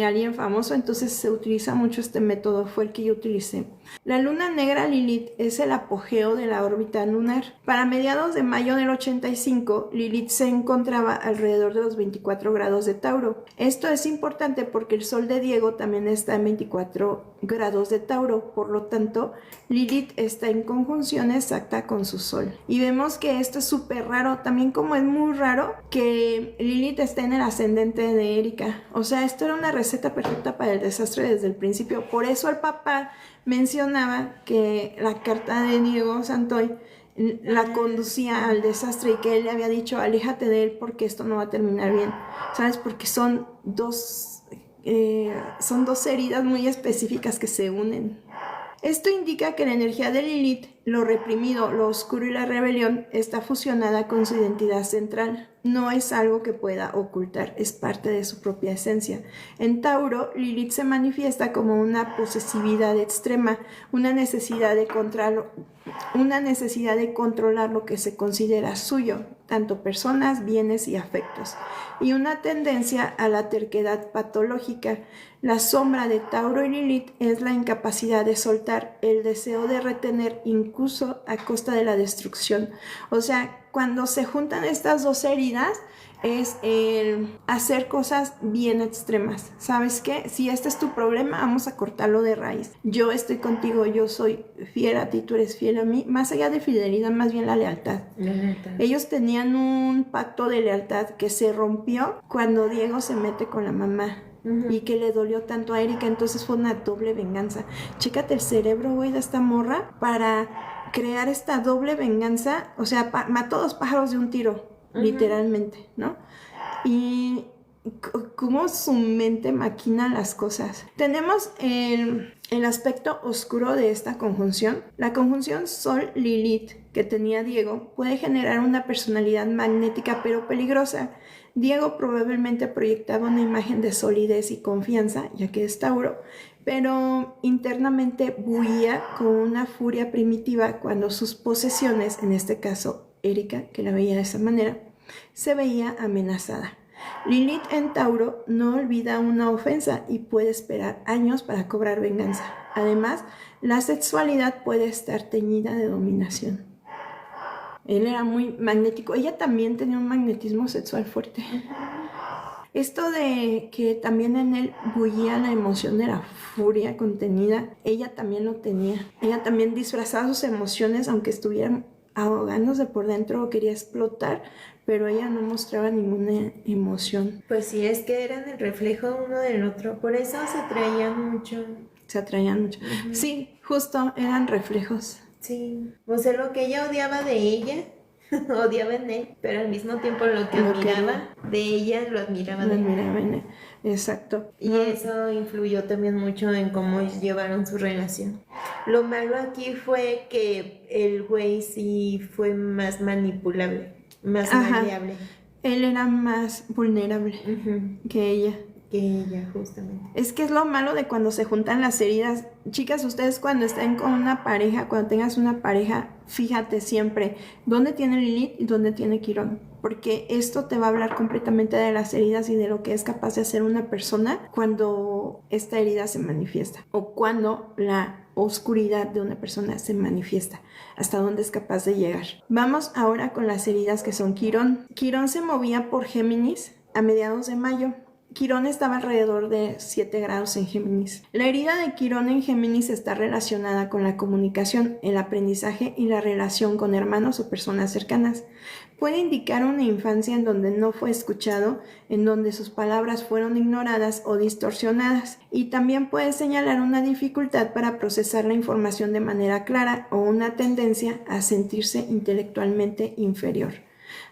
A: alguien famoso, entonces se utiliza mucho este método, fue el que yo utilicé. La luna negra Lilith es el apogeo de la órbita lunar. Para mediados de mayo del 85, Lilith se encontraba alrededor de los 24 grados de Tauro. Esto es importante porque el sol de Diego también está en 24 grados de Tauro, por lo tanto, Lilith está en conjunción exacta con su sol. Y vemos que esto es súper raro, también como es muy raro que Lilith esté en el ascendente de Erika. O sea, esto era una receta perfecta para el desastre desde el principio. Por eso el papá mencionaba que la carta de Diego Santoy la conducía al desastre y que él le había dicho, aléjate de él porque esto no va a terminar bien, ¿sabes? Porque son dos heridas muy específicas que se unen. Esto indica que la energía de Lilith, lo reprimido, lo oscuro y la rebelión, está fusionada con su identidad central. No es algo que pueda ocultar, es parte de su propia esencia. En Tauro, Lilith se manifiesta como una posesividad extrema, una necesidad de controlar lo que se considera suyo, tanto personas, bienes y afectos, y una tendencia a la terquedad patológica. La sombra de Tauro y Lilith es la incapacidad de soltar, el deseo de retener incluso a costa de la destrucción. O sea, cuando se juntan estas dos heridas es el hacer cosas bien extremas. ¿Sabes qué? Si este es tu problema, vamos a cortarlo de raíz. Yo estoy contigo, yo soy fiel a ti, tú eres fiel a mí. Más allá de fidelidad, más bien la lealtad. Ellos tenían un pacto de lealtad que se rompió cuando Diego se mete con la mamá. Y que le dolió tanto a Erika, entonces fue una doble venganza. Chécate el cerebro, güey, de esta morra para crear esta doble venganza. O sea, mató dos pájaros de un tiro, literalmente, ¿no? Y cómo su mente maquina las cosas. Tenemos el aspecto oscuro de esta conjunción. La conjunción Sol-Lilith que tenía Diego puede generar una personalidad magnética pero peligrosa. Diego probablemente proyectaba una imagen de solidez y confianza, ya que es Tauro, pero internamente bullía con una furia primitiva cuando sus posesiones, en este caso Erika, que la veía de esa manera, se veía amenazada. Lilith en Tauro no olvida una ofensa y puede esperar años para cobrar venganza. Además, la sexualidad puede estar teñida de dominación. Él era muy magnético. Ella también tenía un magnetismo sexual fuerte. Esto de que también en él bullía la emoción de la furia contenida, ella también lo tenía. Ella también disfrazaba sus emociones, aunque estuvieran ahogándose por dentro o quería explotar, pero ella no mostraba ninguna emoción.
B: Pues sí, es que eran el reflejo uno del otro, por eso se atraían mucho.
A: Se atraían mucho. Sí, justo, eran reflejos.
B: Sí, o sea, lo que ella odiaba de ella, odiaba en él, pero al mismo tiempo lo que admiraba de ella, lo admiraba de él.
A: Admiraba en él. Exacto.
B: Y eso influyó también mucho en cómo llevaron su relación. Lo malo aquí fue que el güey sí fue más manipulable, más maleable.
A: Él era más vulnerable que ella.
B: Que ella, justamente.
A: Es que es lo malo de cuando se juntan las heridas. Chicas, ustedes cuando estén con una pareja, cuando tengas una pareja, fíjate siempre dónde tiene Lilith y dónde tiene Quirón. Porque esto te va a hablar completamente de las heridas y de lo que es capaz de hacer una persona cuando esta herida se manifiesta. O cuando la oscuridad de una persona se manifiesta. Hasta dónde es capaz de llegar. Vamos ahora con las heridas que son Quirón. Quirón se movía por Géminis a mediados de mayo. Quirón estaba alrededor de 7 grados en Géminis. La herida de Quirón en Géminis está relacionada con la comunicación, el aprendizaje y la relación con hermanos o personas cercanas. Puede indicar una infancia en donde no fue escuchado, en donde sus palabras fueron ignoradas o distorsionadas, y también puede señalar una dificultad para procesar la información de manera clara o una tendencia a sentirse intelectualmente inferior.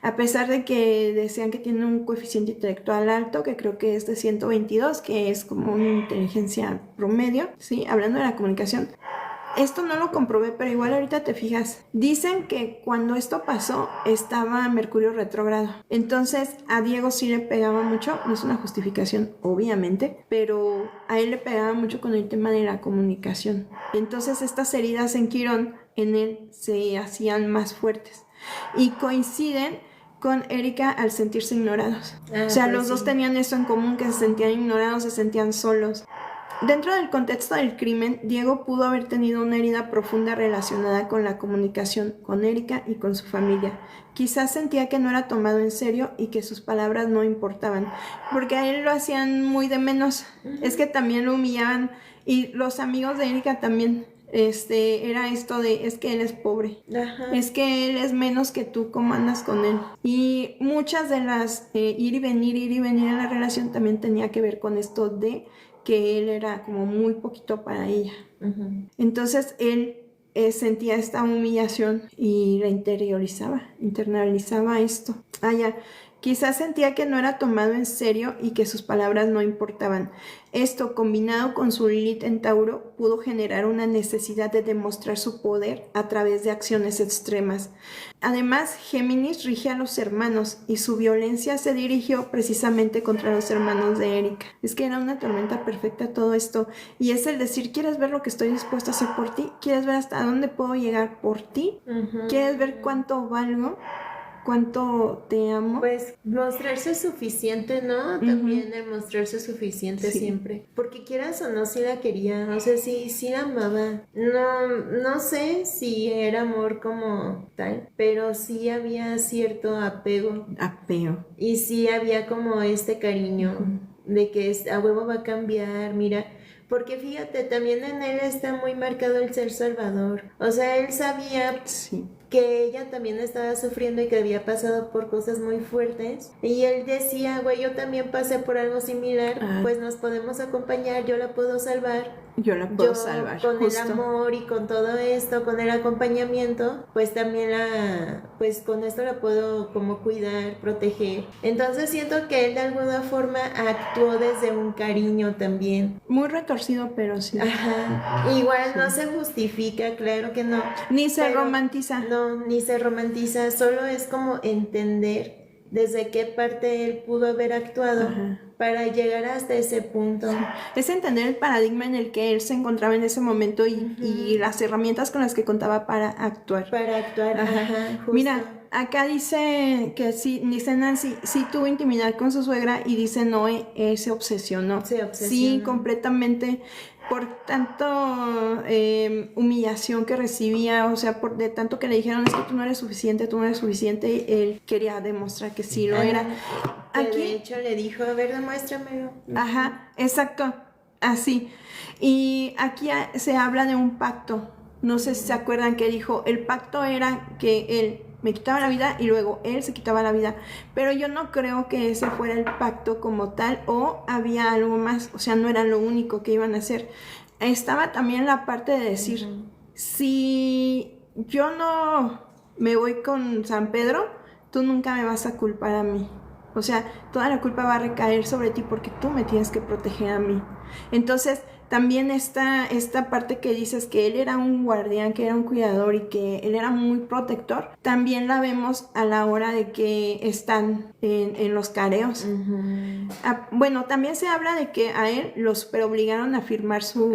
A: A pesar de que decían que tiene un coeficiente intelectual alto, que creo que es de 122, que es como una inteligencia promedio, ¿sí? Hablando de la comunicación. Esto no lo comprobé, pero igual ahorita te fijas. Dicen que cuando esto pasó estaba Mercurio retrógrado. Entonces a Diego sí le pegaba mucho, no es una justificación obviamente, pero a él le pegaba mucho con el tema de la comunicación. Entonces estas heridas en Quirón en él se hacían más fuertes. Y coinciden con Erika al sentirse ignorados. O sea, los dos tenían eso en común, que se sentían ignorados, se sentían solos. Dentro del contexto del crimen, Diego pudo haber tenido una herida profunda relacionada con la comunicación con Erika y con su familia. Quizás sentía que no era tomado en serio y que sus palabras no importaban, porque a él lo hacían muy de menos. Es que también lo humillaban, y los amigos de Erika también. Era esto de, es que él es pobre, es que él es menos que tú, ¿cómo andas con él? Y muchas de las ir y venir en la relación también tenía que ver con esto de que él era como muy poquito para ella. Entonces él sentía esta humillación y la internalizaba esto. Quizás sentía que no era tomado en serio y que sus palabras no importaban. Esto, combinado con su Lilith en Tauro, pudo generar una necesidad de demostrar su poder a través de acciones extremas. Además, Géminis rige a los hermanos y su violencia se dirigió precisamente contra los hermanos de Erika. Es que era una tormenta perfecta todo esto. Y es el decir, ¿quieres ver lo que estoy dispuesto a hacer por ti? ¿Quieres ver hasta dónde puedo llegar por ti? ¿Quieres ver cuánto valgo? ¿Cuánto te amo?
B: Pues mostrarse suficiente, ¿no? También el mostrarse suficiente siempre. Porque quieras o no, sí la quería, o sea, sí la amaba. No sé si era amor como tal, pero sí había cierto apego. Y sí había como este cariño de que a huevo va a cambiar, mira. Porque fíjate, también en él está muy marcado el ser salvador. O sea, él sabía que ella también estaba sufriendo y que había pasado por cosas muy fuertes. Y él decía, güey, yo también pasé por algo similar, pues nos podemos acompañar, yo la puedo salvar.
A: Yo la puedo salvar.
B: Con el amor y con todo esto, con el acompañamiento, pues también pues con esto la puedo como cuidar, proteger. Entonces siento que él de alguna forma actuó desde un cariño también.
A: Muy retorcido, pero sí.
B: Igual no se justifica, claro que no.
A: Ni se romantiza.
B: No, ni se romantiza, solo es como entender desde qué parte él pudo haber actuado para llegar hasta ese punto.
A: Es entender el paradigma en el que él se encontraba en ese momento y las herramientas con las que contaba para actuar.
B: Justo.
A: Mira, acá dice que sí, dice Nancy, sí tuvo intimidad con su suegra y dice Noé, se obsesionó. Sí, completamente. Por tanto humillación que recibía, o sea, de tanto que le dijeron es que tú no eres suficiente, él quería demostrar que sí lo era.
B: Aquí, de hecho le dijo, a ver, demuéstramelo.
A: Ajá, exacto, así. Y aquí se habla de un pacto. No sé si se acuerdan que dijo, el pacto era que él me quitaba la vida y luego él se quitaba la vida. Pero yo no creo que ese fuera el pacto como tal o había algo más, o sea, no era lo único que iban a hacer. Estaba también la parte de decir, si yo no me voy con San Pedro, tú nunca me vas a culpar a mí. O sea, toda la culpa va a recaer sobre ti porque tú me tienes que proteger a mí. Entonces, también esta parte que dices que él era un guardián, que era un cuidador y que él era muy protector, también la vemos a la hora de que están en los careos. Bueno, también se habla de que a él lo super obligaron a firmar su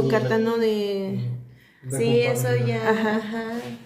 A: carta, ¿no?
B: Sí, eso ya.
A: Ajá.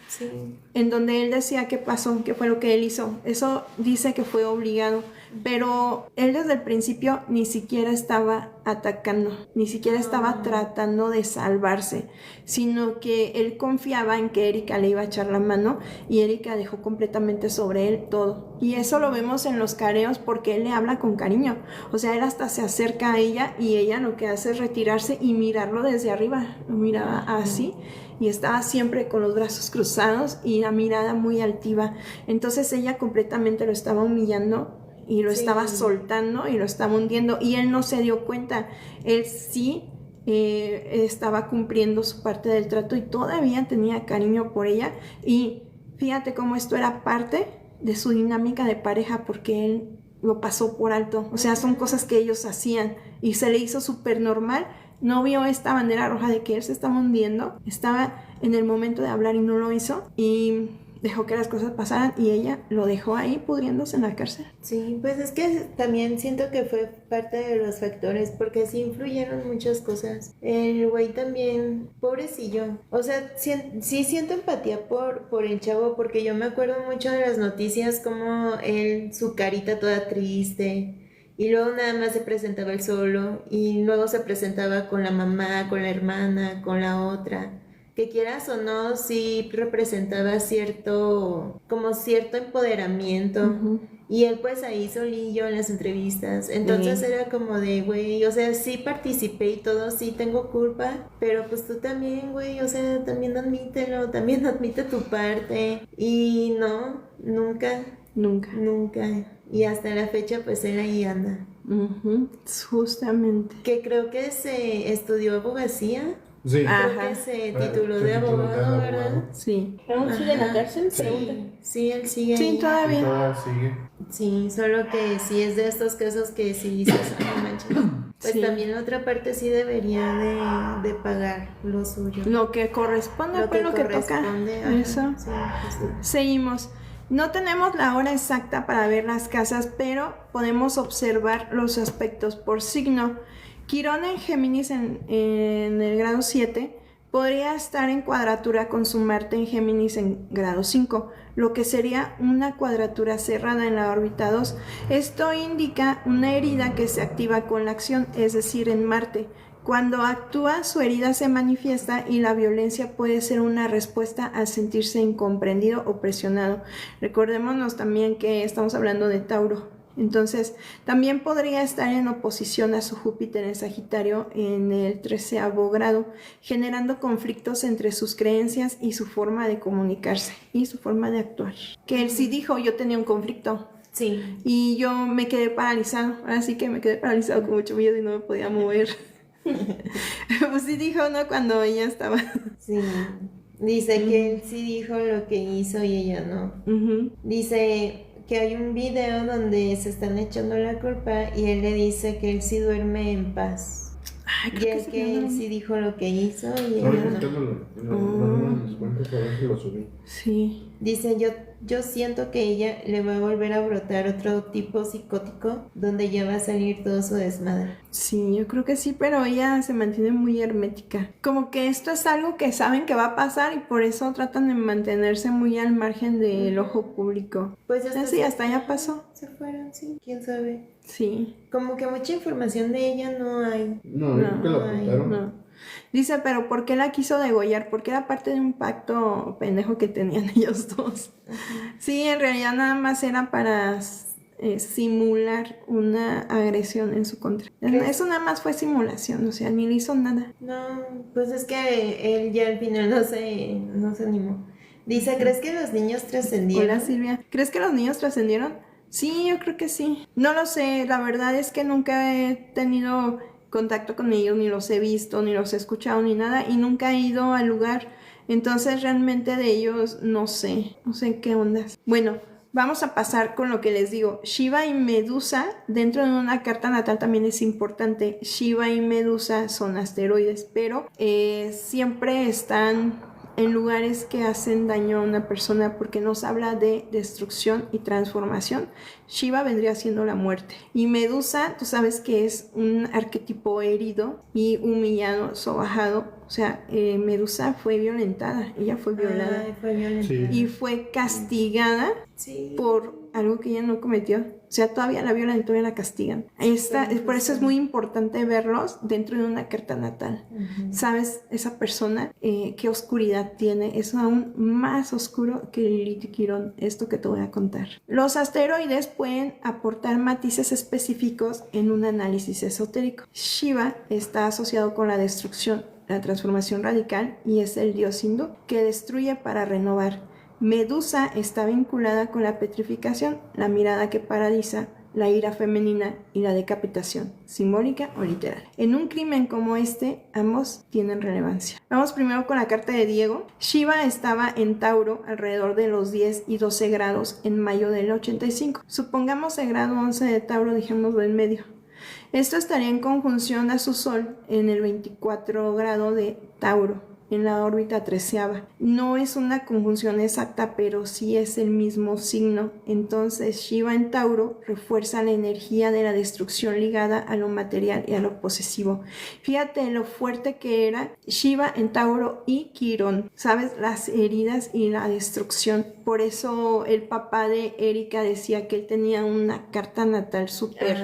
A: Sí. En donde él decía qué pasó, qué fue lo que él hizo. Eso dice que fue obligado, pero él desde el principio ni siquiera estaba atacando, ni siquiera estaba tratando de salvarse, sino que él confiaba en que Erika le iba a echar la mano y Erika dejó completamente sobre él todo. Y eso lo vemos en los careos porque él le habla con cariño. O sea, él hasta se acerca a ella y ella lo que hace es retirarse y mirarlo desde arriba. Lo miraba así y estaba siempre con los brazos cruzados y la mirada muy altiva. Entonces ella completamente lo estaba humillando y lo estaba soltando y lo estaba hundiendo y él no se dio cuenta. Él sí estaba cumpliendo su parte del trato y todavía tenía cariño por ella. Y fíjate cómo esto era parte de su dinámica de pareja porque él lo pasó por alto. O sea, son cosas que ellos hacían y se le hizo súper normal. No vio esta bandera roja de que él se estaba hundiendo, estaba en el momento de hablar y no lo hizo y dejó que las cosas pasaran y ella lo dejó ahí pudriéndose en la cárcel.
B: Sí, pues es que también siento que fue parte de los factores porque sí influyeron muchas cosas. El güey también, pobrecillo, o sea, sí siento empatía por el chavo porque yo me acuerdo mucho de las noticias como él, su carita toda triste. Y luego nada más se presentaba él solo y luego se presentaba con la mamá, con la hermana, con la otra. Que quieras o no, sí representaba cierto empoderamiento. Y él pues ahí solillo en las entrevistas. Entonces era como de, güey, o sea, sí participé y todo, sí tengo culpa, pero pues tú también, güey, o sea, también admítelo, también admite tu parte. Y no, nunca. Y hasta la fecha pues él ahí anda.
A: Justamente.
B: Que creo que se estudió abogacía.
C: Sí.
B: Creo que se tituló de abogado, ¿verdad?
A: Sí.
D: ¿Aún sigue en la cárcel?
B: Sí, él sigue
A: ahí. Sí, todavía.
C: Todavía sigue.
B: Sí, solo que sí es de estos casos que si dices, no manches. Pues también la otra parte sí debería de pagar lo suyo.
A: Lo que corresponde, lo que toca. Eso.
B: Sí,
A: seguimos. No tenemos la hora exacta para ver las casas, pero podemos observar los aspectos por signo. Quirón en Géminis en el grado 7 podría estar en cuadratura con su Marte en Géminis en grado 5, lo que sería una cuadratura cerrada en la órbita 2. Esto indica una herida que se activa con la acción, es decir, en Marte. Cuando actúa, su herida se manifiesta y la violencia puede ser una respuesta al sentirse incomprendido o presionado. Recordémonos también que estamos hablando de Tauro. Entonces, también podría estar en oposición a su Júpiter en Sagitario en el 13º grado, generando conflictos entre sus creencias y su forma de comunicarse y su forma de actuar. Que él sí dijo, yo tenía un conflicto.
B: Sí.
A: Y yo me quedé paralizado. Ahora sí que me quedé paralizado con mucho miedo y no me podía mover. Pues sí dijo, ¿no? Cuando ella estaba.
B: Sí. Dice que él sí dijo lo que hizo y ella no. Dice que hay un video donde se están echando la culpa y él le dice que él sí duerme en paz.
A: Ay,
B: y él que él sí dijo lo que hizo y ella no.
C: No, les cuento para ver si lo subí.
A: Sí.
B: Dice, yo siento que ella le va a volver a brotar otro tipo psicótico donde ya va a salir todo su desmadre.
A: Sí, yo creo que sí, pero ella se mantiene muy hermética. Como que esto es algo que saben que va a pasar y por eso tratan de mantenerse muy al margen del ojo público.
B: Pues
A: Sí, hasta ya pasó.
B: Se fueron, sí, quién sabe.
A: Sí.
B: Como que mucha información de ella no hay.
C: No, yo creo que la ocultaron.
A: No. Dice, pero ¿por qué la quiso degollar? Porque era parte de un pacto pendejo que tenían ellos dos. Sí, en realidad nada más era para simular una agresión en su contra. Eso nada más fue simulación, o sea, ni le hizo nada.
B: No, pues es que él ya al final no se animó. Dice, ¿crees que los niños trascendieron?
A: Hola Silvia, ¿crees que los niños trascendieron? Sí, yo creo que sí. No lo sé, la verdad es que nunca he tenido contacto con ellos, ni los he visto, ni los he escuchado, ni nada, y nunca he ido al lugar. Entonces realmente de ellos no sé qué ondas. Bueno, vamos a pasar con lo que les digo. Shiva y Medusa, dentro de una carta natal también es importante. Shiva y Medusa son asteroides, pero siempre están en lugares que hacen daño a una persona porque nos habla de destrucción y transformación. Shiva vendría siendo la muerte. Y Medusa, tú sabes que es un arquetipo herido y humillado, sobajado. O sea, Medusa fue violentada, ella fue violada.
B: Fue violentada.
C: Sí.
A: Y fue castigada por algo que ella no cometió. O sea, todavía la violan y todavía la castigan. Por eso es muy importante verlos dentro de una carta natal. ¿Sabes? Esa persona, qué oscuridad tiene. Es aún más oscuro que Lilith y Quirón, esto que te voy a contar. Los asteroides pueden aportar matices específicos en un análisis esotérico. Shiva está asociado con la destrucción, la transformación radical, y es el dios hindú que destruye para renovar. Medusa está vinculada con la petrificación, la mirada que paraliza, la ira femenina y la decapitación, simbólica o literal. En un crimen como este, ambos tienen relevancia. Vamos primero con la carta de Diego. Shiva estaba en Tauro alrededor de los 10 y 12 grados en mayo del 85. Supongamos el grado 11 de Tauro, dejémoslo en medio. Esto estaría en conjunción a su Sol en el 24 grado de Tauro, en la órbita 13ª. No es una conjunción exacta, pero sí es el mismo signo. Entonces, Shiva en Tauro refuerza la energía de la destrucción ligada a lo material y a lo posesivo. Fíjate lo fuerte que era Shiva en Tauro y Quirón. ¿Sabes? Las heridas y la destrucción. Por eso el papá de Erika decía que él tenía una carta natal súper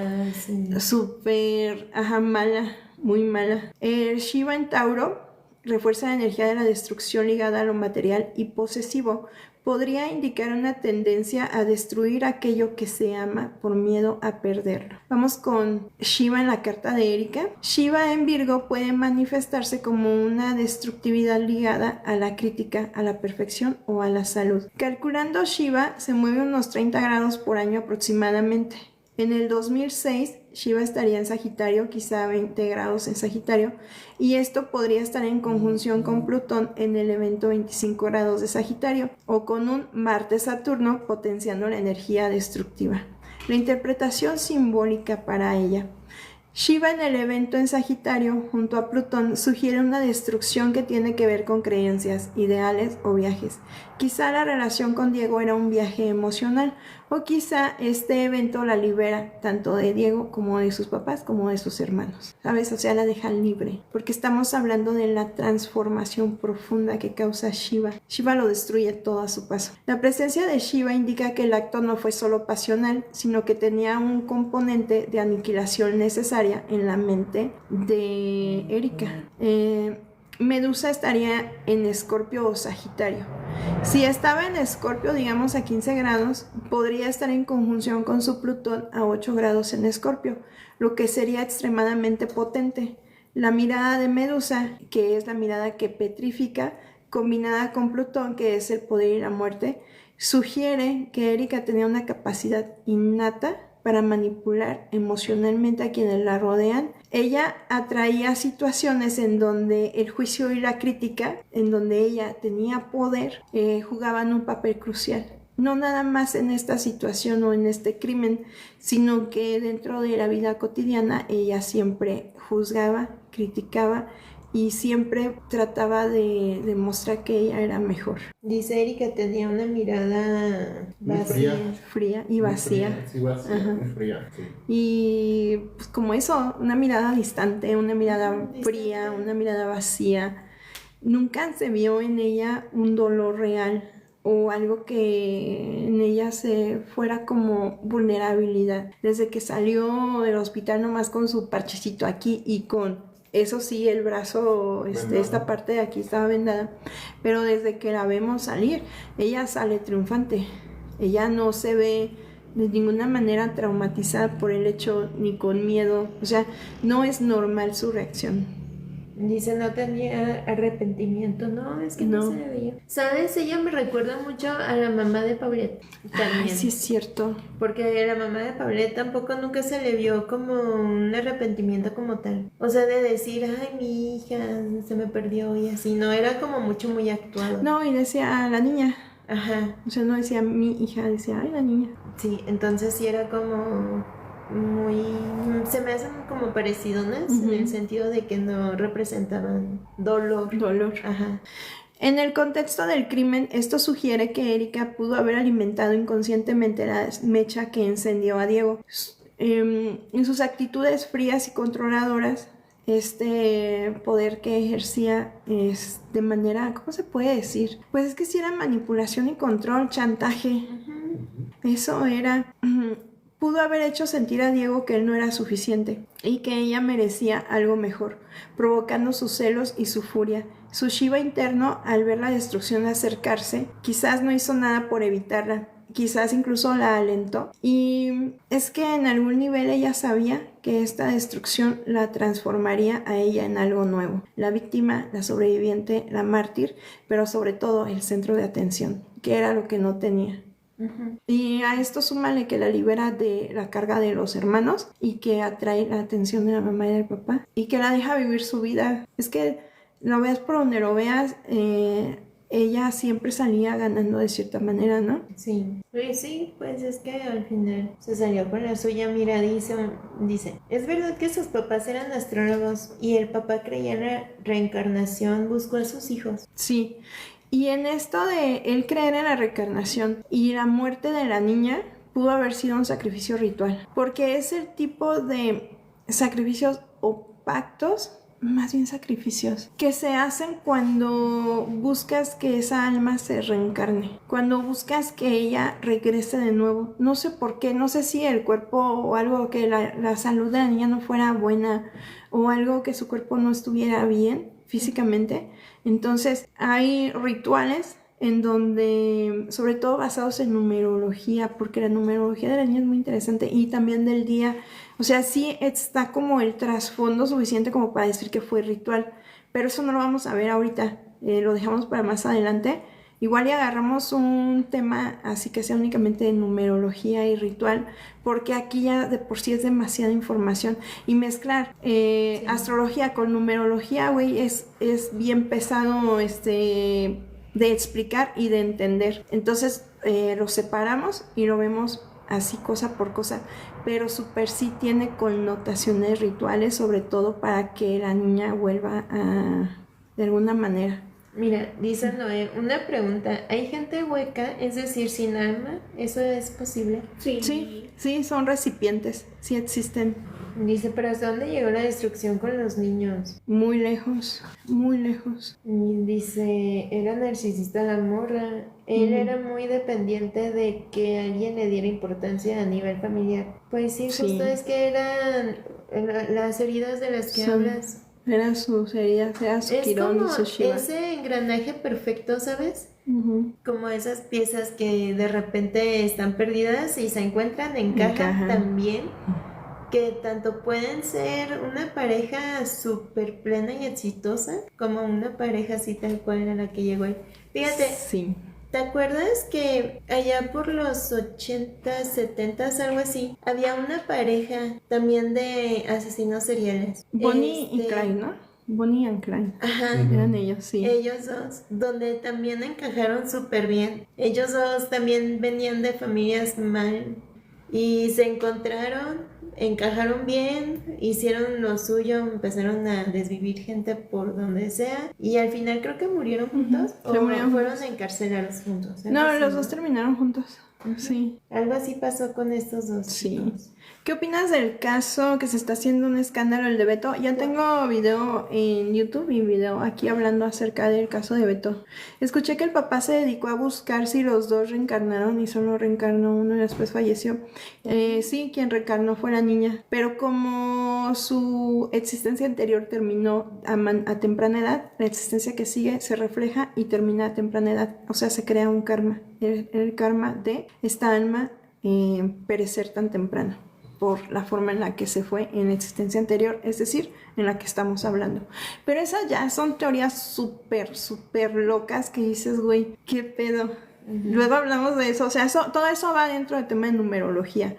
A: mala, muy mala. Shiva en Tauro refuerza la energía de la destrucción ligada a lo material y posesivo. Podría indicar una tendencia a destruir aquello que se ama por miedo a perderlo. Vamos con Shiva en la carta de Erika. Shiva en Virgo puede manifestarse como una destructividad ligada a la crítica, a la perfección o a la salud. Calculando, Shiva se mueve unos 30 grados por año aproximadamente. En el 2006, Shiva estaría en Sagitario, quizá 20 grados en Sagitario, y esto podría estar en conjunción con Plutón en el evento 25 grados de Sagitario, o con un Marte-Saturno potenciando la energía destructiva. La interpretación simbólica para ella. Shiva en el evento en Sagitario, junto a Plutón, sugiere una destrucción que tiene que ver con creencias, ideales o viajes. Quizá la relación con Diego era un viaje emocional, o quizá este evento la libera tanto de Diego como de sus papás como de sus hermanos, ¿sabes? O sea, la dejan libre, porque estamos hablando de la transformación profunda que causa Shiva. Shiva lo destruye todo a su paso. La presencia de Shiva indica que el acto no fue solo pasional, sino que tenía un componente de aniquilación necesaria en la mente de Erika. Medusa estaría en Escorpio o Sagitario. Si estaba en Escorpio, digamos a 15 grados, podría estar en conjunción con su Plutón a 8 grados en Escorpio, lo que sería extremadamente potente. La mirada de Medusa, que es la mirada que petrifica, combinada con Plutón, que es el poder y la muerte, sugiere que Erika tenía una capacidad innata para manipular emocionalmente a quienes la rodean. Ella atraía situaciones en donde el juicio y la crítica, en donde ella tenía poder, jugaban un papel crucial. No nada más en esta situación o en este crimen, sino que dentro de la vida cotidiana ella siempre juzgaba, criticaba y siempre trataba de demostrar que ella era mejor.
B: Dice Erika, tenía una mirada
C: Muy
B: vacía.
A: Fría y vacía.
C: Muy fría, sí, vacía,
A: Ajá.
C: muy fría, sí.
A: Y pues como eso, una mirada distante, una mirada
B: Distante.
A: fría, una mirada vacía. Nunca se vio en ella un dolor real o algo que en ella se fuera como vulnerabilidad. Desde que salió del hospital nomás con su parchecito aquí y con, eso sí, el brazo,
C: Vendado.
A: esta parte de aquí estaba vendada, pero desde que la vemos salir, ella sale triunfante. Ella no se ve de ninguna manera traumatizada por el hecho ni con miedo, o sea, no es normal su reacción.
B: Dice, no tenía arrepentimiento. No, es que no
A: No.
B: se le veía. ¿Sabes? Ella me recuerda mucho a la mamá de Paulette también.
A: Ay, sí es cierto.
B: Porque la mamá de Paulette tampoco nunca se le vio como un arrepentimiento como tal. O sea, de decir, ay, mi hija se me perdió y así. No, era como mucho muy actuado.
A: No, y decía la niña.
B: Ajá,
A: O sea, no decía mi hija, decía, ay, la niña.
B: sí. Entonces sí era como muy... Se me hacen como parecidonas en el sentido de que no representaban dolor.
A: Dolor.
B: Ajá.
A: En el contexto del crimen, esto sugiere que Erika pudo haber alimentado inconscientemente la mecha que encendió a Diego. En sus actitudes frías y controladoras, este poder que ejercía es de manera, ¿cómo se puede decir? Pues es que sí era manipulación y control, chantaje. Eso era... Pudo haber hecho sentir a Diego que él no era suficiente y que ella merecía algo mejor, provocando sus celos y su furia. Su Shiva interno, al ver la destrucción acercarse, quizás no hizo nada por evitarla, quizás incluso la alentó. Y es que en algún nivel ella sabía que esta destrucción la transformaría a ella en algo nuevo. La víctima, la sobreviviente, la mártir, pero sobre todo el centro de atención, que era lo que no tenía. Y a esto súmale que la libera de la carga de los hermanos y que atrae la atención de la mamá y del papá y que la deja vivir su vida. Es que lo veas por donde lo veas, ella siempre salía ganando de cierta manera, ¿no?
B: Sí, sí, pues es que al final se salió con la suya. Mira, dice, es verdad que sus papás eran astrólogos y el papá creía en la reencarnación, buscó a sus hijos.
A: Sí, y en esto de él creer en la reencarnación y la muerte de la niña pudo haber sido un sacrificio ritual, porque es el tipo de sacrificios o pactos, más bien sacrificios, que se hacen cuando buscas que esa alma se reencarne, cuando buscas que ella regrese de nuevo. No sé por qué, no sé si el cuerpo o algo, que la salud de la niña no fuera buena o algo que su cuerpo no estuviera bien físicamente. Entonces hay rituales en donde, sobre todo basados en numerología, porque la numerología de la niña es muy interesante, y también del día. O sea, sí está como el trasfondo suficiente como para decir que fue ritual, pero eso no lo vamos a ver ahorita, lo dejamos para más adelante. Igual y agarramos un tema así que sea únicamente de numerología y ritual, porque aquí ya de por sí es demasiada información, y mezclar astrología con numerología, güey, es bien pesado de explicar y de entender. Entonces lo separamos y lo vemos así cosa por cosa, pero super sí tiene connotaciones rituales, sobre todo para que la niña vuelva de alguna manera.
B: Mira, dice Noé, una pregunta, ¿hay gente hueca, es decir, sin alma? ¿Eso es posible?
A: Sí, son recipientes, sí existen.
B: Dice, pero ¿hasta dónde llegó la destrucción con los niños?
A: Muy lejos, muy lejos.
B: Y dice, era narcisista la morra. Él era muy dependiente de que alguien le diera importancia a nivel familiar. Pues sí, justo es que eran las heridas de las que hablas.
A: Eran sus heridas, era su Quirón y su Shiva.
B: Ese engranaje perfecto, ¿sabes? Como esas piezas que de repente están perdidas y se encuentran, encajan también. Que tanto pueden ser una pareja súper plena y exitosa, como una pareja así tal cual a la que llegó él. Fíjate, ¿te acuerdas que allá por los 80s, 70s, algo así, había una pareja también de asesinos seriales?
A: Bonnie y Clyde, ¿no? Bonnie and Clyde.
B: Ajá.
A: Eran ellos, sí.
B: Ellos dos, donde también encajaron súper bien. Ellos dos también venían de familias mal y se encontraron encajaron bien, hicieron lo suyo, empezaron a desvivir gente por donde sea y al final creo que murieron juntos o fueron encarcelados juntos.
A: No, los dos terminaron juntos. Sí.
B: Algo así pasó con estos dos.
A: Sí.
B: chicos.
A: ¿Qué opinas del caso que se está haciendo un escándalo el de Beto? Ya tengo video en YouTube y video aquí hablando acerca del caso de Beto. Escuché que el papá se dedicó a buscar si los dos reencarnaron y solo reencarnó uno y después falleció. Sí, quien reencarnó fue la niña, pero como su existencia anterior terminó a temprana edad, la existencia que sigue se refleja y termina a temprana edad. O sea, se crea un karma, el karma de esta alma perecer tan temprano, por la forma en la que se fue en la existencia anterior, es decir, en la que estamos hablando. Pero esas ya son teorías súper locas que dices, güey, ¿qué pedo? Luego hablamos de eso, o sea, todo eso va dentro del tema de numerología.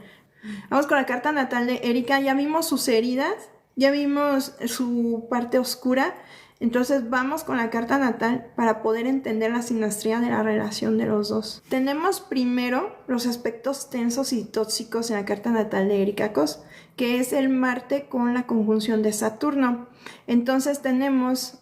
A: Vamos con la carta natal de Erika, ya vimos sus heridas, ya vimos su parte oscura. Entonces vamos con la carta natal para poder entender la sinastría de la relación de los dos. Tenemos primero los aspectos tensos y tóxicos en la carta natal de Erika Cos, que es el Marte con la conjunción de Saturno. Entonces tenemos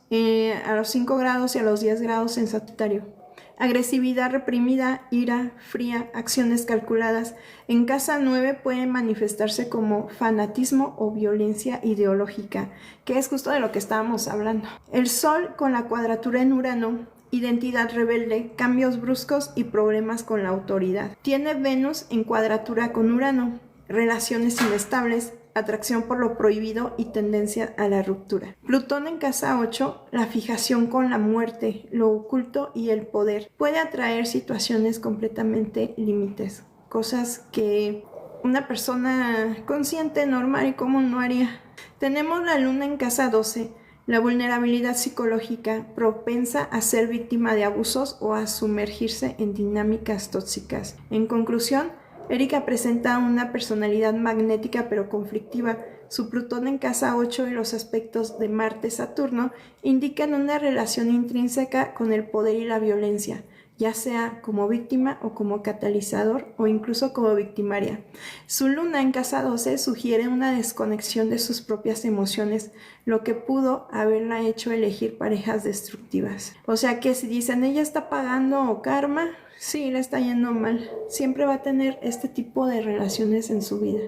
A: a los 5 grados y a los 10 grados en Sagitario. Agresividad reprimida, ira, fría, acciones calculadas. En casa 9 puede manifestarse como fanatismo o violencia ideológica, que es justo de lo que estábamos hablando. El Sol con la cuadratura en Urano, identidad rebelde, cambios bruscos y problemas con la autoridad. Tiene Venus en cuadratura con Urano, relaciones inestables, atracción por lo prohibido y tendencia a la ruptura. Plutón en casa 8, la fijación con la muerte, lo oculto y el poder. Puede atraer situaciones completamente límites, cosas que una persona consciente, normal y común no haría. Tenemos la luna en casa 12, la vulnerabilidad psicológica, propensa a ser víctima de abusos o a sumergirse en dinámicas tóxicas. En conclusión, Erika presenta una personalidad magnética pero conflictiva. Su Plutón en casa 8 y los aspectos de Marte-Saturno indican una relación intrínseca con el poder y la violencia, ya sea como víctima o como catalizador o incluso como victimaria. Su luna en casa 12 sugiere una desconexión de sus propias emociones, lo que pudo haberla hecho elegir parejas destructivas. O sea que si dicen ella está pagando karma, sí, le está yendo mal. Siempre va a tener este tipo de relaciones en su vida.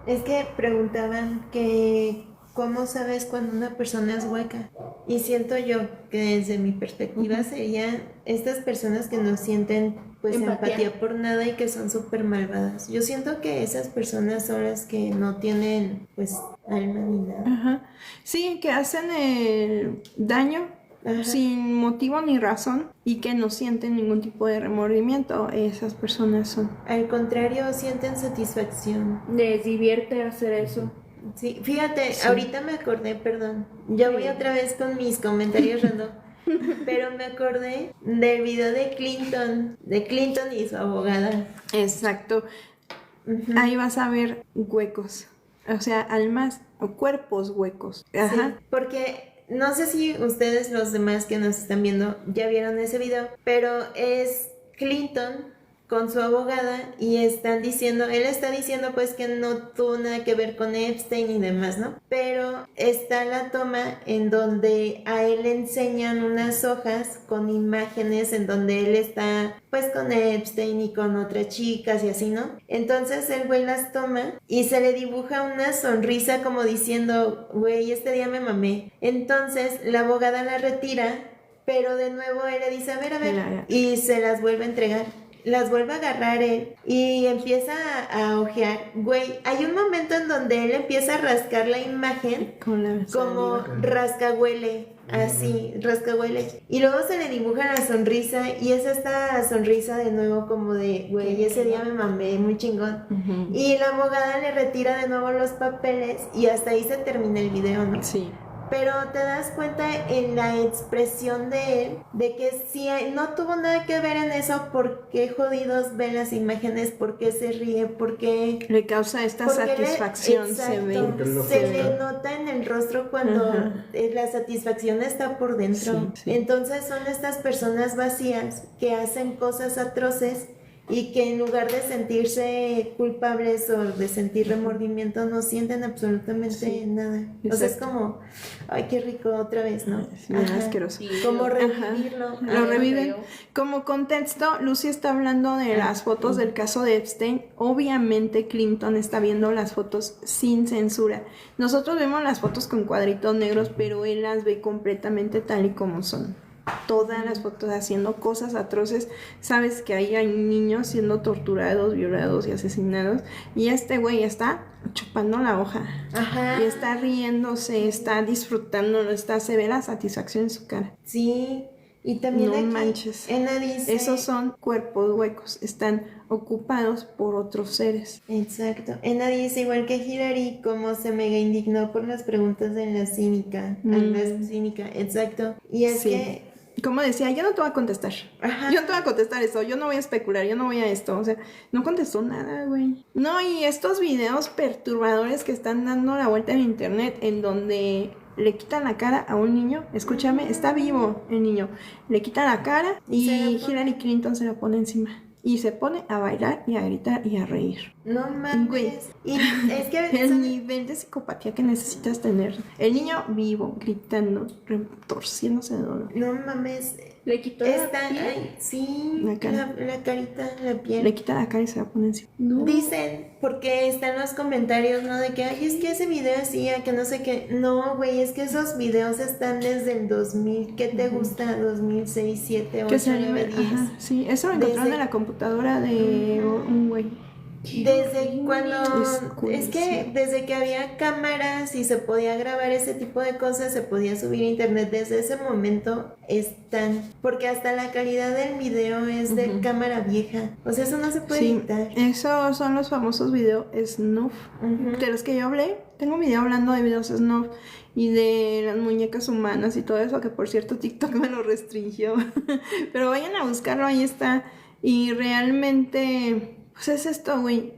B: Es que preguntaban que ¿cómo sabes cuando una persona es hueca? Y siento yo que desde mi perspectiva serían estas personas que no sienten pues empatía por nada y que son súper malvadas. Yo siento que esas personas son las que no tienen pues alma ni nada.
A: Ajá. Sí, que hacen el daño sin motivo ni razón y que no sienten ningún tipo de remordimiento. Esas personas son.
B: Al contrario, sienten satisfacción.
D: Les divierte hacer eso.
B: Sí, fíjate, ahorita me acordé, perdón, ya voy otra vez con mis comentarios random, pero me acordé del video de Clinton y su abogada.
A: Exacto. Ahí vas a ver huecos, o sea, almas o cuerpos huecos. Ajá.
B: Sí, porque no sé si ustedes, los demás que nos están viendo, ya vieron ese video, pero es Clinton con su abogada y él está diciendo pues que no tuvo nada que ver con Epstein y demás, ¿no? Pero está la toma en donde a él le enseñan unas hojas con imágenes en donde él está pues con Epstein y con otras chicas y así, ¿no? Entonces el güey las toma y se le dibuja una sonrisa como diciendo, güey, este día me mamé. Entonces la abogada la retira, pero de nuevo él le dice, a ver, y se las vuelve a entregar. Las vuelve a agarrar él y empieza a ojear. Güey, hay un momento en donde él empieza a rascar la imagen como rascahuele, así, rascahuele. Y luego se le dibuja la sonrisa y es esta sonrisa de nuevo como de, güey, ese día me mamé, muy chingón. Y la abogada le retira de nuevo los papeles y hasta ahí se termina el video, ¿no?
A: Sí.
B: Pero te das cuenta en la expresión de él, de que si no tuvo nada que ver en eso, ¿por qué jodidos ven las imágenes? ¿Por qué se ríe? ¿Por qué
A: le causa esta satisfacción?
B: Exacto, se le nota en el rostro cuando la satisfacción está por dentro. Sí. Entonces son estas personas vacías que hacen cosas atroces y que en lugar de sentirse culpables o de sentir remordimiento no sienten absolutamente nada. O sea, es como, ay, qué rico otra vez, ¿no?
A: Es bien asqueroso.
D: Sí.
B: Como revivirlo.
A: Lo reviven. Como contexto, Lucy está hablando de las fotos del caso de Epstein. Obviamente Clinton está viendo las fotos sin censura. Nosotros vemos las fotos con cuadritos negros, pero él las ve completamente tal y como son. Todas las fotos haciendo cosas atroces. Sabes que ahí hay niños siendo torturados, violados y asesinados. Y este güey está chupando la hoja.
B: Ajá.
A: Y está riéndose, está disfrutándolo, se ve la satisfacción en su cara.
B: Sí, y también
A: No
B: aquí
A: manches.
B: Ena dice...
A: Esos son cuerpos huecos, están ocupados por otros seres.
B: Exacto. Ena dice, igual que Hillary, como se mega indignó por las preguntas de la cínica. La cínica, exacto. Y es
A: Sí.
B: que...
A: Como decía, yo no te voy a contestar.
B: Ajá.
A: Yo no te voy a contestar eso, yo no voy a especular, yo no voy a esto. O sea, no contestó nada, güey. No, y estos videos perturbadores que están dando la vuelta en internet, en donde le quitan la cara a un niño. Escúchame, está vivo el niño. Le quitan la cara y Hillary Clinton se la pone encima. Y se pone a bailar y a gritar y a reír.
B: No mames.
A: Güey.
B: Y es que...
A: El nivel de psicopatía que necesitas tener. El niño vivo, gritando, torciéndose de dolor.
B: No mames.
D: Le quitó
B: Está...
D: la piel.
B: Ay, sí.
A: La cara.
B: La carita, la piel.
A: Le quita la cara y se la pone encima.
D: No.
B: Dicen, porque están los comentarios, ¿no? De que, ay, es que ese video hacía que no sé qué. No, güey, es que esos videos están desde el 2000. ¿Qué te gusta? 2006, 2007, 8,
A: Que salió,
B: 9, 10.
A: ajá, sí, eso lo encontraron
B: Desde-
A: en la computadora de un güey.
B: Desde cuando...
A: Es
B: Es que
A: coolísimo.
B: desde que había cámaras y se podía grabar ese tipo de cosas, se podía subir a internet. Desde ese momento están. Porque hasta la calidad del video es de cámara vieja. O sea, eso no se puede
A: Sí,
B: editar.
A: esos son los famosos videos snuff,
B: Ujú.
A: de los que yo hablé. Tengo un video hablando de videos snuff y de las muñecas humanas y todo eso, que por cierto TikTok me lo restringió. Pero vayan a buscarlo, ahí está. Y realmente, pues es esto, güey.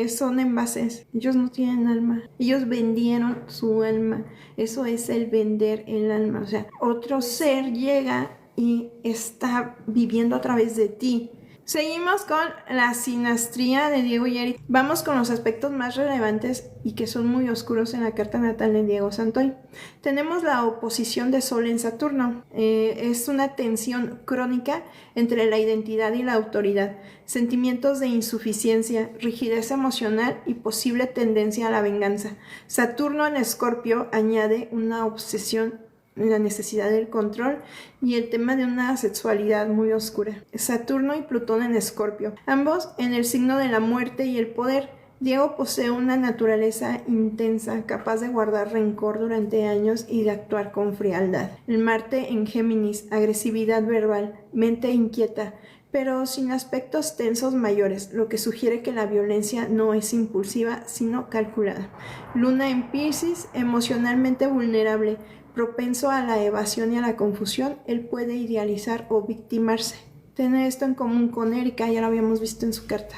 A: Son envases. Ellos no tienen alma. Ellos vendieron su alma. Eso es el vender el alma. O sea, otro ser llega y está viviendo a través de ti. Seguimos con la sinastría de Diego y Erika. Vamos con los aspectos más relevantes y que son muy oscuros en la carta natal de Diego Santoy. Tenemos la oposición de Sol en Saturno. Es una tensión crónica entre la identidad y la autoridad, sentimientos de insuficiencia, rigidez emocional y posible tendencia a la venganza. Saturno en Escorpio añade una obsesión, la necesidad del control y el tema de una sexualidad muy oscura. Saturno y Plutón en Escorpio, ambos en el signo de la muerte y el poder. Diego posee una naturaleza intensa, capaz de guardar rencor durante años y de actuar con frialdad. El Marte en Géminis, agresividad verbal, mente inquieta, pero sin aspectos tensos mayores, lo que sugiere que la violencia no es impulsiva, sino calculada. Luna en Piscis, emocionalmente vulnerable, propenso a la evasión y a la confusión, él puede idealizar o victimarse. Tener esto en común con Erika, ya lo habíamos visto en su carta.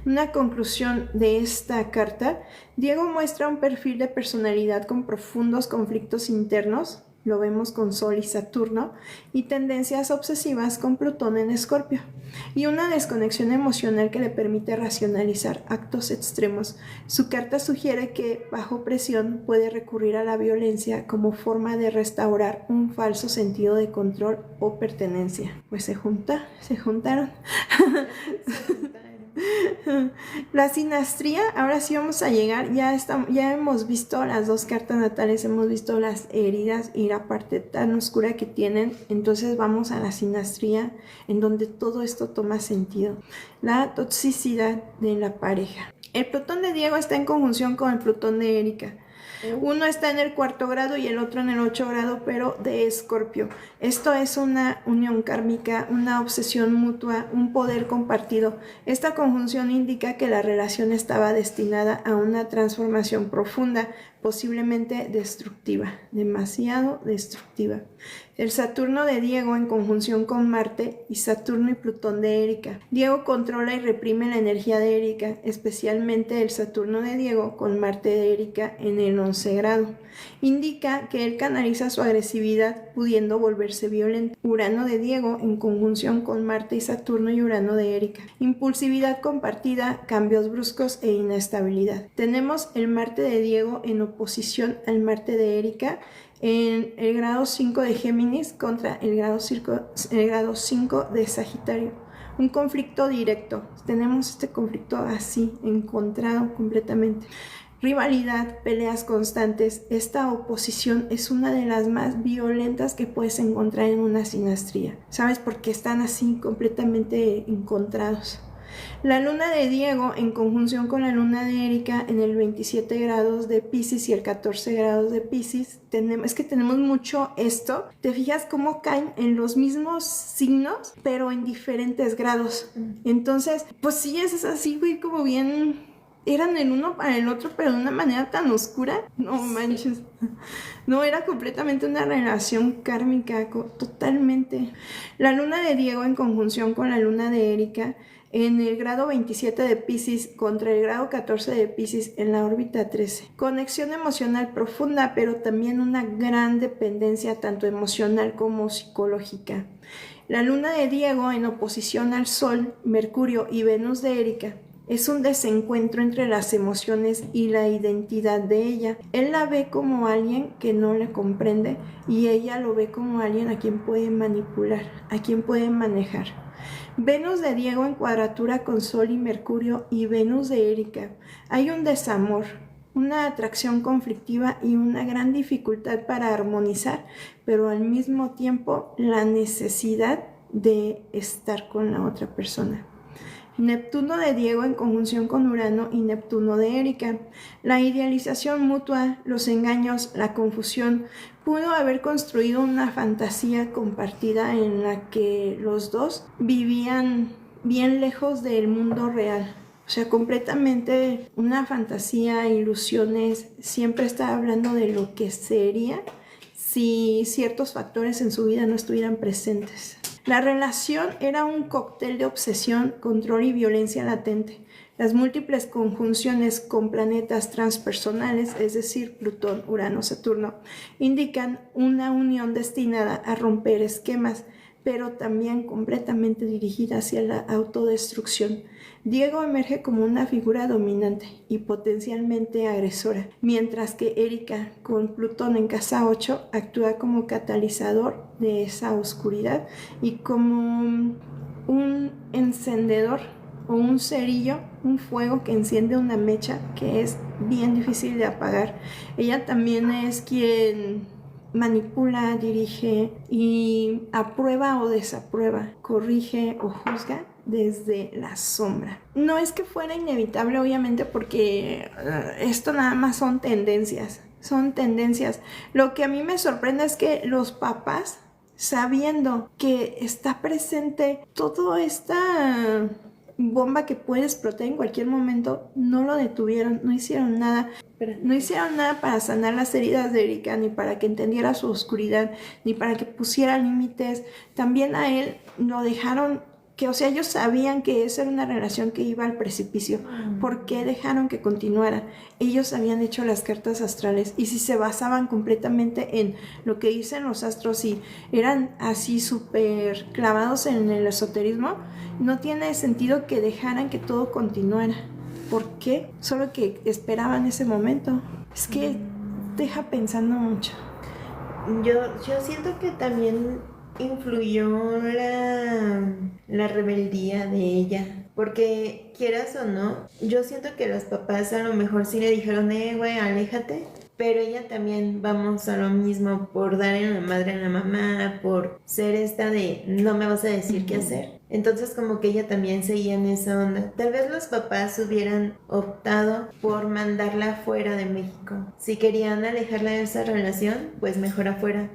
A: Una conclusión de esta carta, Diego muestra un perfil de personalidad con profundos conflictos internos, lo vemos con Sol y Saturno, y tendencias obsesivas con Plutón en Escorpio, y una desconexión emocional que le permite racionalizar actos extremos. Su carta sugiere que, bajo presión, puede recurrir a la violencia como forma de restaurar un falso sentido de control o pertenencia. Pues se juntaron. La sinastría, ahora sí vamos a llegar, ya hemos visto las dos cartas natales, hemos visto las heridas y la parte tan oscura que tienen, entonces vamos a la sinastría en donde todo esto toma sentido. La toxicidad de la pareja. El Plutón de Diego está en conjunción con el Plutón de Erika. Uno está en el 4º grado y el otro en el 8º grado, pero de Escorpio. Esto es una unión kármica, una obsesión mutua, un poder compartido. Esta conjunción indica que la relación estaba destinada a una transformación profunda, posiblemente destructiva, demasiado destructiva. El Saturno de Diego en conjunción con Marte y Saturno y Plutón de Erika. Diego controla y reprime la energía de Erika, especialmente el Saturno de Diego con Marte de Erika en el 11º grado. Indica que él canaliza su agresividad pudiendo volverse violento. Urano de Diego en conjunción con Marte y Saturno y Urano de Erika. Impulsividad compartida, cambios bruscos e inestabilidad. Tenemos el Marte de Diego en oposición al Marte de Erika en el grado 5 de Géminis contra el grado 5 de Sagitario. Un conflicto directo. Tenemos este conflicto así, encontrado completamente. Rivalidad, peleas constantes. Esta oposición es una de las más violentas que puedes encontrar en una sinastría. ¿Sabes? Porque están así completamente encontrados. La luna de Diego en conjunción con la luna de Erika en el 27 grados de Piscis y el 14 grados de Piscis. Es que tenemos mucho esto. ¿Te fijas cómo caen en los mismos signos, pero en diferentes grados? Entonces, pues sí, es así, güey, como bien... Eran el uno para el otro, pero de una manera tan oscura. No manches. No, era completamente una relación kármica, totalmente. La luna de Diego en conjunción con la luna de Erika en el grado 27 de Piscis contra el grado 14 de Piscis en la órbita 13. Conexión emocional profunda, pero también una gran dependencia tanto emocional como psicológica. La luna de Diego en oposición al Sol, Mercurio y Venus de Erika. Es un desencuentro entre las emociones y la identidad de ella. Él la ve como alguien que no le comprende y ella lo ve como alguien a quien puede manipular, a quien puede manejar. Venus de Diego en cuadratura con Sol y Mercurio y Venus de Erika. Hay un desamor, una atracción conflictiva y una gran dificultad para armonizar, pero al mismo tiempo la necesidad de estar con la otra persona. Neptuno de Diego en conjunción con Urano y Neptuno de Erika. La idealización mutua, los engaños, la confusión, pudo haber construido una fantasía compartida en la que los dos vivían bien lejos del mundo real. O sea, completamente una fantasía, ilusiones, siempre estaba hablando de lo que sería si ciertos factores en su vida no estuvieran presentes. La relación era un cóctel de obsesión, control y violencia latente. Las múltiples conjunciones con planetas transpersonales, es decir, Plutón, Urano, Saturno, indican una unión destinada a romper esquemas, pero también completamente dirigida hacia la autodestrucción. Diego emerge como una figura dominante y potencialmente agresora, mientras que Erika, con Plutón en casa 8, actúa como catalizador de esa oscuridad y como un encendedor o un cerillo, un fuego que enciende una mecha que es bien difícil de apagar. Ella también es quien manipula, dirige y aprueba o desaprueba, corrige o juzga desde la sombra. No es que fuera inevitable, obviamente, porque esto nada más son tendencias. Lo que a mí me sorprende es que los papás, sabiendo que está presente toda esta bomba que puede explotar en cualquier momento, no lo detuvieron, no hicieron nada. No hicieron nada para sanar las heridas de Erika, ni para que entendiera su oscuridad, ni para que pusiera límites. También a él lo dejaron, que, o sea, ellos sabían que esa era una relación que iba al precipicio. ¿Por qué dejaron que continuara? Ellos habían hecho las cartas astrales y si se basaban completamente en lo que dicen los astros y eran así súper clavados en el esoterismo, no tiene sentido que dejaran que todo continuara. ¿Por qué? Solo que esperaban ese momento. Es que deja pensando mucho.
B: Yo siento que también influyó la rebeldía de ella. Porque quieras o no, yo siento que los papás a lo mejor sí le dijeron, güey, aléjate. Pero ella también, vamos a lo mismo, por dar en la madre a la mamá, por ser esta de no me vas a decir qué hacer. Entonces como que ella también seguía en esa onda. Tal vez los papás hubieran optado por mandarla fuera de México. Si querían alejarla de esa relación, pues mejor afuera.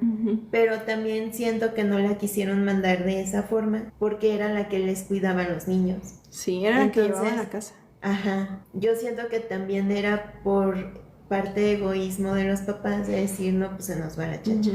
B: Pero también siento que no la quisieron mandar de esa forma, porque era la que les cuidaba a los niños.
A: Sí, era la que llevaba a la casa.
B: Ajá, yo siento que también era por parte de egoísmo de los papás de decir, no, pues se nos va la chacha.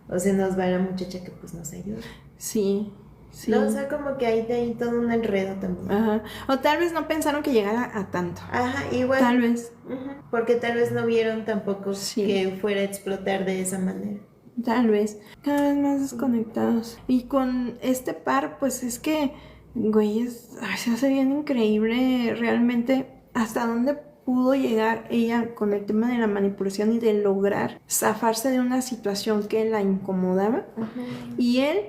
B: O se nos va la muchacha que pues nos ayuda.
A: Sí, Sí.
B: ¿no? O sea, como que hay de ahí todo un enredo también.
A: Ajá. O tal vez no pensaron que llegara a tanto.
B: Ajá, igual.
A: Tal vez.
B: Ujú, porque tal vez no vieron tampoco
A: Sí.
B: que fuera a explotar de esa manera.
A: Tal vez. Cada vez más desconectados. Y con este par, pues es que, güey, se hace bien increíble realmente hasta dónde pudo llegar ella con el tema de la manipulación y de lograr zafarse de una situación que la incomodaba. Y él,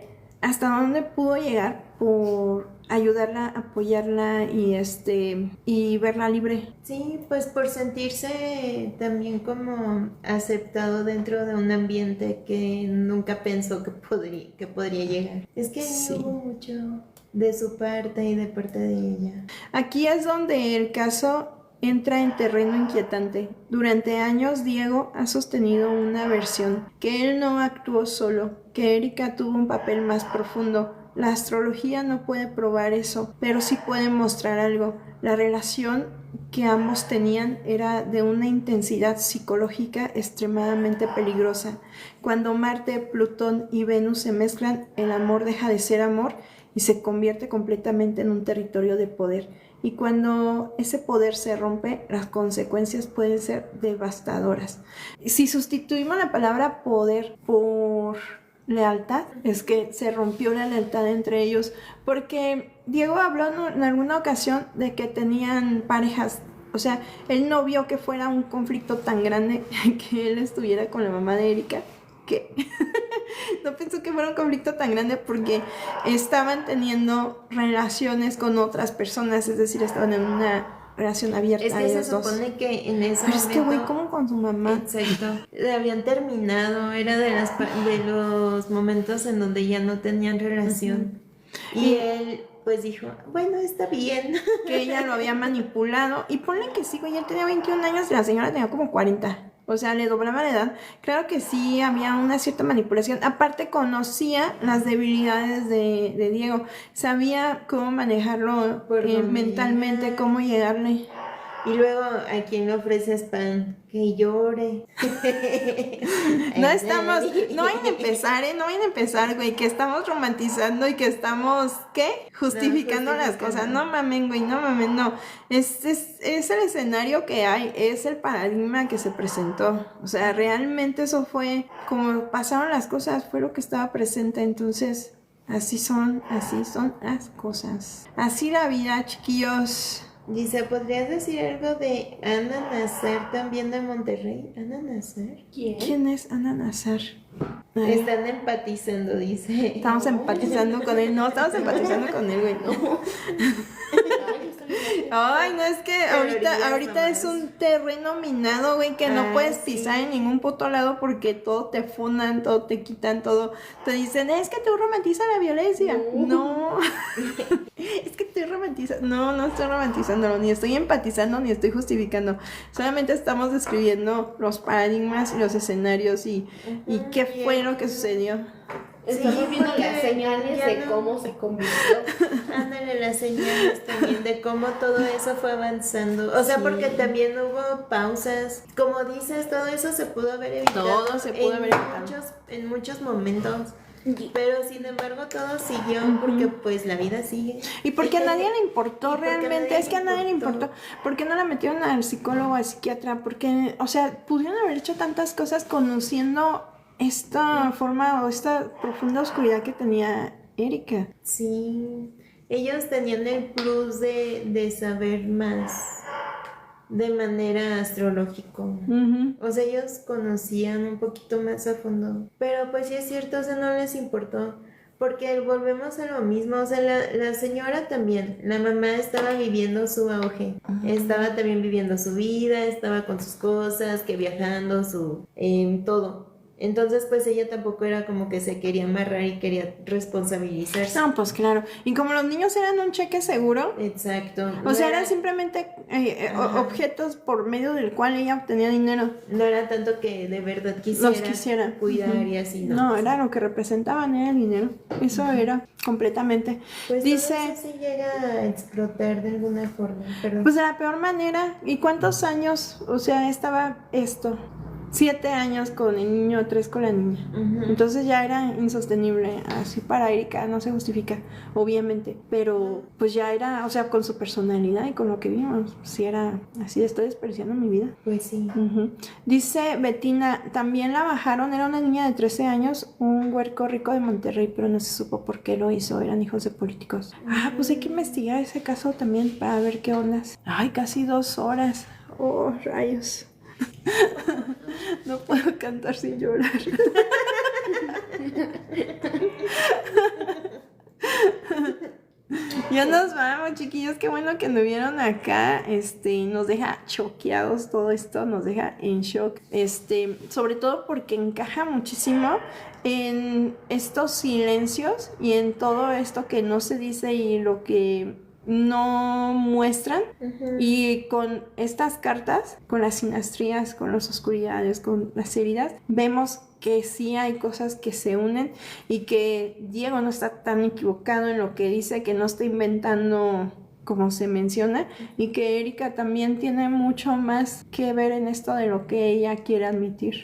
A: hasta dónde pudo llegar por ayudarla, apoyarla y verla libre.
B: Sí, pues por sentirse también como aceptado dentro de un ambiente que nunca pensó que podría llegar. Es que
A: Sí.
B: hubo mucho de su parte y de parte de ella.
A: Aquí es donde el caso entra en terreno inquietante. Durante años Diego ha sostenido una versión, que él no actuó solo, que Erika tuvo un papel más profundo. La astrología no puede probar eso, pero sí puede mostrar algo. La relación que ambos tenían era de una intensidad psicológica extremadamente peligrosa. Cuando Marte, Plutón y Venus se mezclan, el amor deja de ser amor y se convierte completamente en un territorio de poder. Y cuando ese poder se rompe, las consecuencias pueden ser devastadoras. Si sustituimos la palabra poder por lealtad, es que se rompió la lealtad entre ellos, porque Diego habló en alguna ocasión de que tenían parejas, o sea, él no vio que fuera un conflicto tan grande que él estuviera con la mamá de Erika, que no pensó que fuera un conflicto tan grande porque estaban teniendo relaciones con otras personas, es decir, estaban en una relación abierta.
B: Es que se
A: ellos dos.
B: supone que en ese
A: Pero
B: momento...
A: es que, güey, ¿cómo con su mamá?
B: Exacto. Le habían terminado, era de los momentos en donde ya no tenían relación. Y él pues dijo, bueno, está bien.
A: Que ella lo había manipulado. Y ponle que sí, güey, él tenía 21 años y la señora tenía como 40. O sea, le doblaba la edad. Claro que sí, había una cierta manipulación. Aparte, conocía las debilidades de Diego. Sabía cómo manejarlo mentalmente, cómo llegarle.
B: Y luego, ¿a quién le ofreces pan? Que llore.
A: No vayan a empezar, no vayan a empezar, güey, que estamos romantizando y que estamos, ¿qué? Justificando las cosas. No mamen, güey, no mamen, no. Es el escenario que hay, es el paradigma que se presentó. O sea, realmente eso fue como pasaron las cosas, fue lo que estaba presente. Entonces, así son las cosas. Así la vida, chiquillos.
B: Dice, ¿podrías decir algo de Ana Nazar también de Monterrey? ¿Ana Nazar?
A: ¿Quién es Ana Nazar?
B: Están empatizando, dice.
A: Estamos empatizando con él. No, estamos empatizando con él, güey. No. Ay, no, es que ahorita es un terreno minado, güey, que no puedes pisar en ningún puto lado porque todo te funan, todo te quitan, todo. Te dicen, es que tú romantizas la violencia. No. Es que estoy romantizando. No estoy romantizándolo, ni estoy empatizando, ni estoy justificando. Solamente estamos describiendo los paradigmas y los escenarios y qué fue lo que sucedió.
D: Estamos viendo las señales de cómo se convirtió.
B: Ándale, las señales también de cómo todo eso fue avanzando. O sea, porque también hubo pausas. Como dices, todo eso se pudo haber evitado.
A: Todo se pudo haber evitado.
B: En muchos momentos. Pero sin embargo todo siguió porque pues la vida sigue.
A: Y porque a nadie le importó realmente, es que a nadie le importó. ¿Por qué no la metieron al psicólogo, al psiquiatra? Porque, o sea, pudieron haber hecho tantas cosas conociendo esta forma o esta profunda oscuridad que tenía Erika.
B: Sí, ellos tenían el plus de saber más de manera astrológica. O sea, ellos conocían un poquito más a fondo. Pero pues sí es cierto, o sea, no les importó. Porque volvemos a lo mismo, o sea, la señora también, la mamá estaba viviendo su auge, estaba también viviendo su vida, estaba con sus cosas, que viajando, todo. Entonces, pues ella tampoco era como que se quería amarrar y quería responsabilizarse.
A: No, pues claro. Y como los niños eran un cheque seguro.
B: Exacto.
A: O sea, eran simplemente objetos por medio del cual ella obtenía dinero.
B: No era tanto que de verdad
A: los quisiera
B: cuidar y así, ¿no?
A: No, era lo que representaban, era el dinero. Eso era completamente.
B: Pues
A: dice,
B: no sé si llega a explotar de alguna forma, perdón.
A: Pues de la peor manera. ¿Y cuántos años, o sea, estaba esto? 7 años con el niño, 3 con la niña. Entonces ya era insostenible. Así para Erika no se justifica, obviamente. Pero pues ya era, o sea, con su personalidad y con lo que vimos, sí era así, estoy desperdiciando mi vida.
B: Pues sí.
A: Dice Betina, también la bajaron, era una niña de 13 años, un huerco rico de Monterrey, pero no se supo por qué lo hizo, eran hijos de políticos. Pues hay que investigar ese caso también para ver qué ondas. Ay, casi 2 horas. Oh, rayos. No puedo cantar sin llorar. Ya nos vamos, chiquillos. Qué bueno que anduvieron acá. Nos deja choqueados todo esto, nos deja en shock. Sobre todo porque encaja muchísimo en estos silencios y en todo esto que no se dice y lo que no muestran. Y con estas cartas, con las sinastrías, con las oscuridades, con las heridas, vemos que sí hay cosas que se unen y que Diego no está tan equivocado en lo que dice, que no está inventando como se menciona, y que Erika también tiene mucho más que ver en esto de lo que ella quiere admitir.